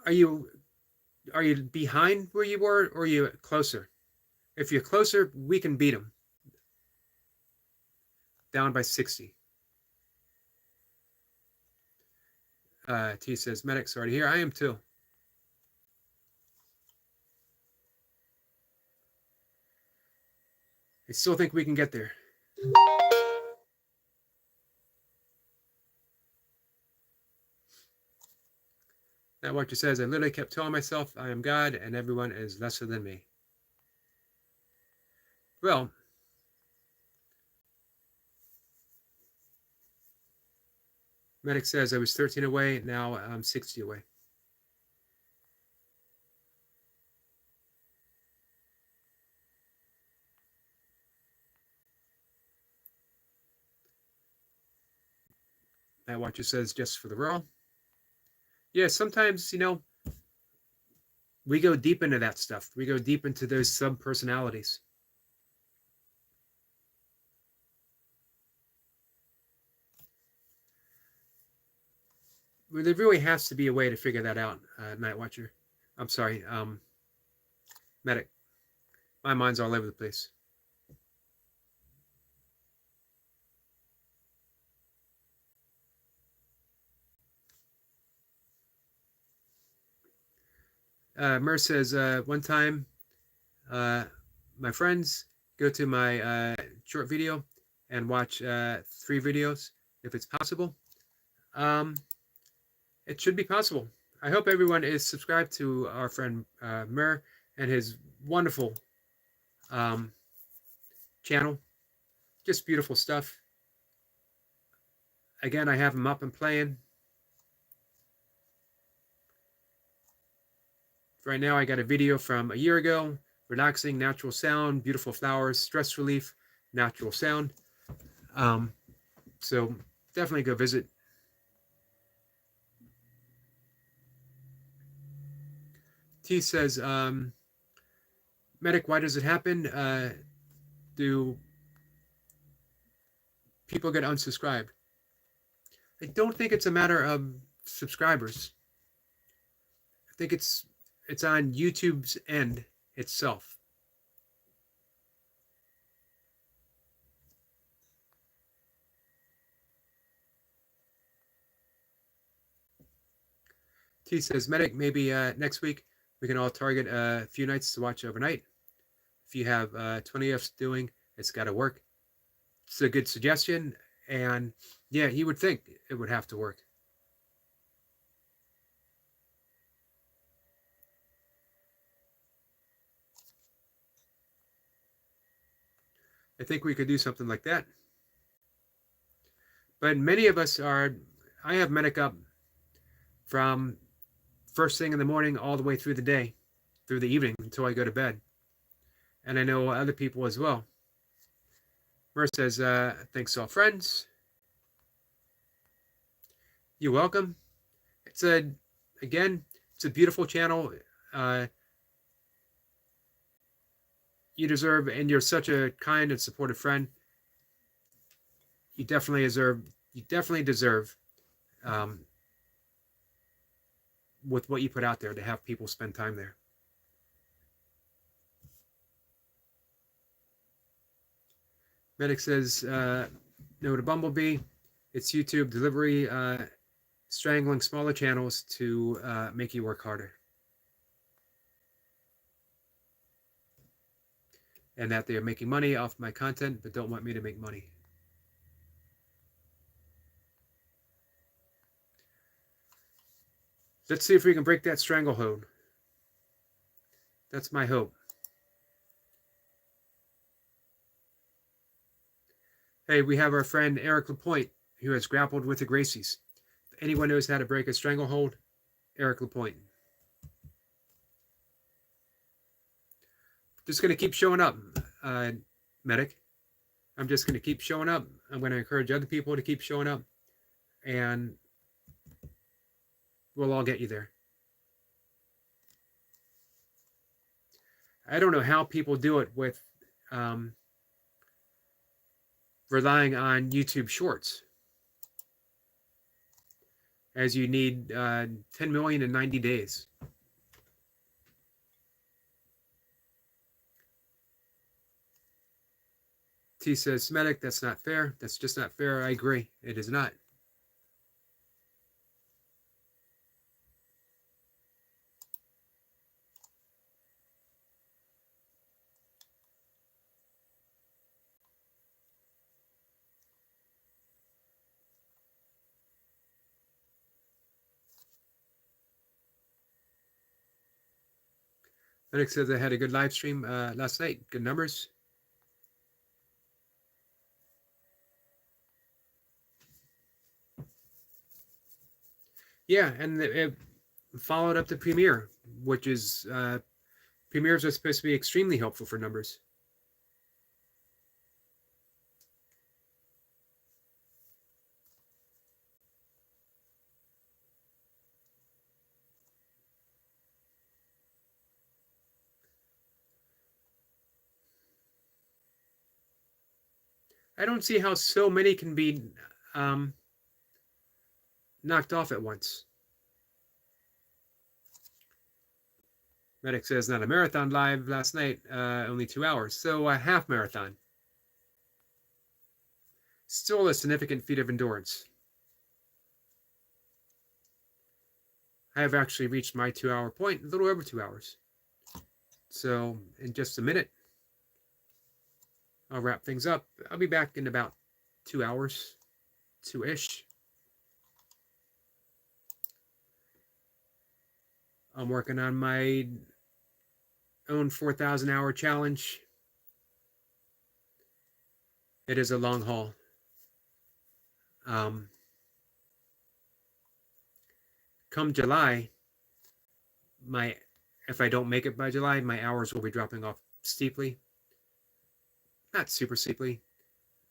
Are you behind where you were, or are you closer? If you're closer, we can beat them. Down by 60. T says, Medic, sorry to hear. I am too. I still think we can get there. That watcher says, I literally kept telling myself I am God and everyone is lesser than me. Well, Medic says, I was 13 away, now I'm 60 away. That watcher says, just for the roll. Yeah, sometimes, we go deep into that stuff. We go deep into those sub-personalities. Well, there really has to be a way to figure that out, Night Watcher. I'm sorry, Medic. My mind's all over the place. Mer says, one time, my friends go to my short video and watch 3 videos, if it's possible. It should be possible. I hope everyone is subscribed to our friend Mer and his wonderful channel. Just beautiful stuff. Again, I have him up and playing. Right now, I got a video from a year ago. Relaxing, natural sound, beautiful flowers, stress relief, natural sound. So definitely go visit. T says, Medic, why does it happen? Do people get unsubscribed? I don't think it's a matter of subscribers. I think it's on YouTube's end itself. T says, Medic, maybe next week we can all target a few nights to watch overnight. If you have 20 F's doing, it's got to work. It's a good suggestion. And yeah, you would think it would have to work. I think we could do something like that. But many of us are, I have Medic up from first thing in the morning all the way through the day, through the evening until I go to bed. And I know other people as well. Mer says, thanks all friends. You're welcome. It's a beautiful channel. You deserve, and you're such a kind and supportive friend. You definitely deserve with what you put out there to have people spend time there. Medic says, no to Bumblebee. It's YouTube delivery strangling smaller channels to make you work harder. And that they are making money off my content, but don't want me to make money. Let's see if we can break that stranglehold. That's my hope. Hey, we have our friend Eric Lapointe, who has grappled with the Gracies. If anyone knows how to break a stranglehold, Eric Lapointe. Just going to keep showing up, medic. I'm just going to keep showing up. I'm going to encourage other people to keep showing up, and we'll all get you there. I don't know how people do it with relying on YouTube Shorts, as you need 10 million in 90 days. T says, medic, that's not fair. That's just not fair. I agree. It is not. Medic says I had a good live stream last night. Good numbers. Yeah, and it followed up the premiere, which is premieres are supposed to be extremely helpful for numbers. I don't see how so many can be knocked off at once. Medic says not a marathon live last night, only 2 hours. So a half marathon. Still a significant feat of endurance. I have actually reached my 2-hour point, a little over 2 hours. So in just a minute, I'll wrap things up. I'll be back in about 2 hours, 2-ish. I'm working on my own 4,000 hour challenge. It is a long haul. Come July, if I don't make it by July, my hours will be dropping off steeply. Not super steeply,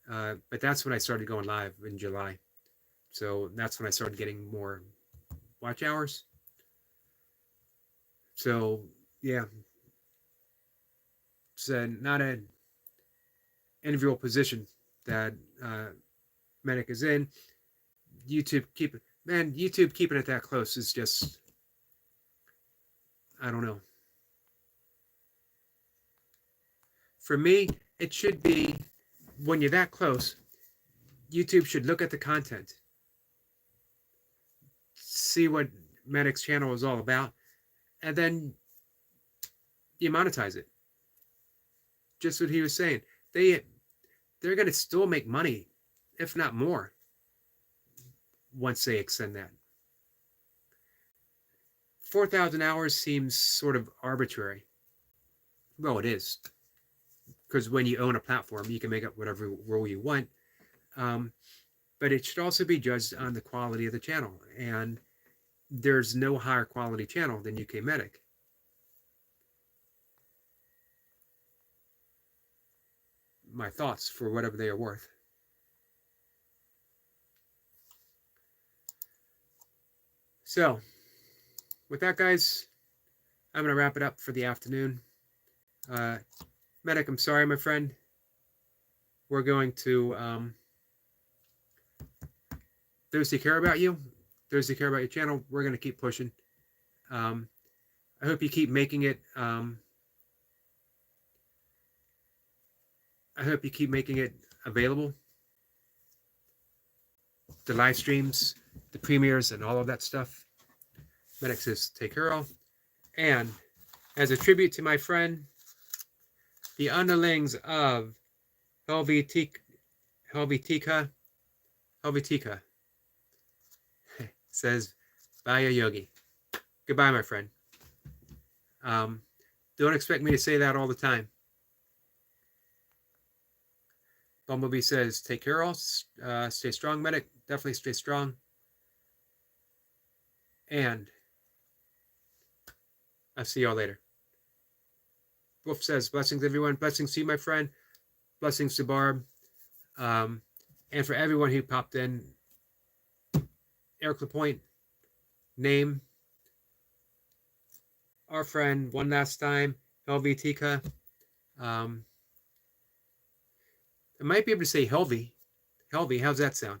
but that's when I started going live in July. So that's when I started getting more watch hours. So yeah, it's not an enviable position that Medic is in. YouTube keeping it that close is just, I don't know. For me, it should be, when you're that close, YouTube should look at the content, see what Medic's channel is all about, and then you monetize it. Just what he was saying. They're going to still make money, if not more, once they extend that. 4,000 hours seems sort of arbitrary. Well, it is. Because when you own a platform, you can make up whatever rule you want. But it should also be judged on the quality of the channel. And there's no higher quality channel than UK Medic. My thoughts, for whatever they are worth. So, with that, guys, I'm going to wrap it up for the afternoon. Medic, I'm sorry, my friend. We're going to, those who care about you, those who care about your channel, we're going to keep pushing. I hope you keep making it, available. The live streams, the premieres, and all of that stuff. Medic says, take care of. And as a tribute to my friend, the underlings of Helvetica says, bye, Yogi. Goodbye, my friend. Don't expect me to say that all the time. Bumblebee says, take care all. Stay strong, medic. Definitely stay strong. And I'll see y'all later. Wolf says, blessings, everyone. Blessings to you, my friend. Blessings to Barb. And for everyone who popped in, Eric LaPointe, name, our friend, one last time, Helvetica. I might be able to say Helvy. Helvy, how's that sound?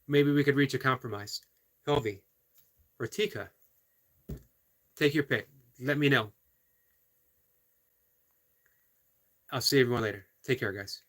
Maybe we could reach a compromise. Helvy or Tika. Take your pick. Let me know. I'll see everyone later. Take care, guys.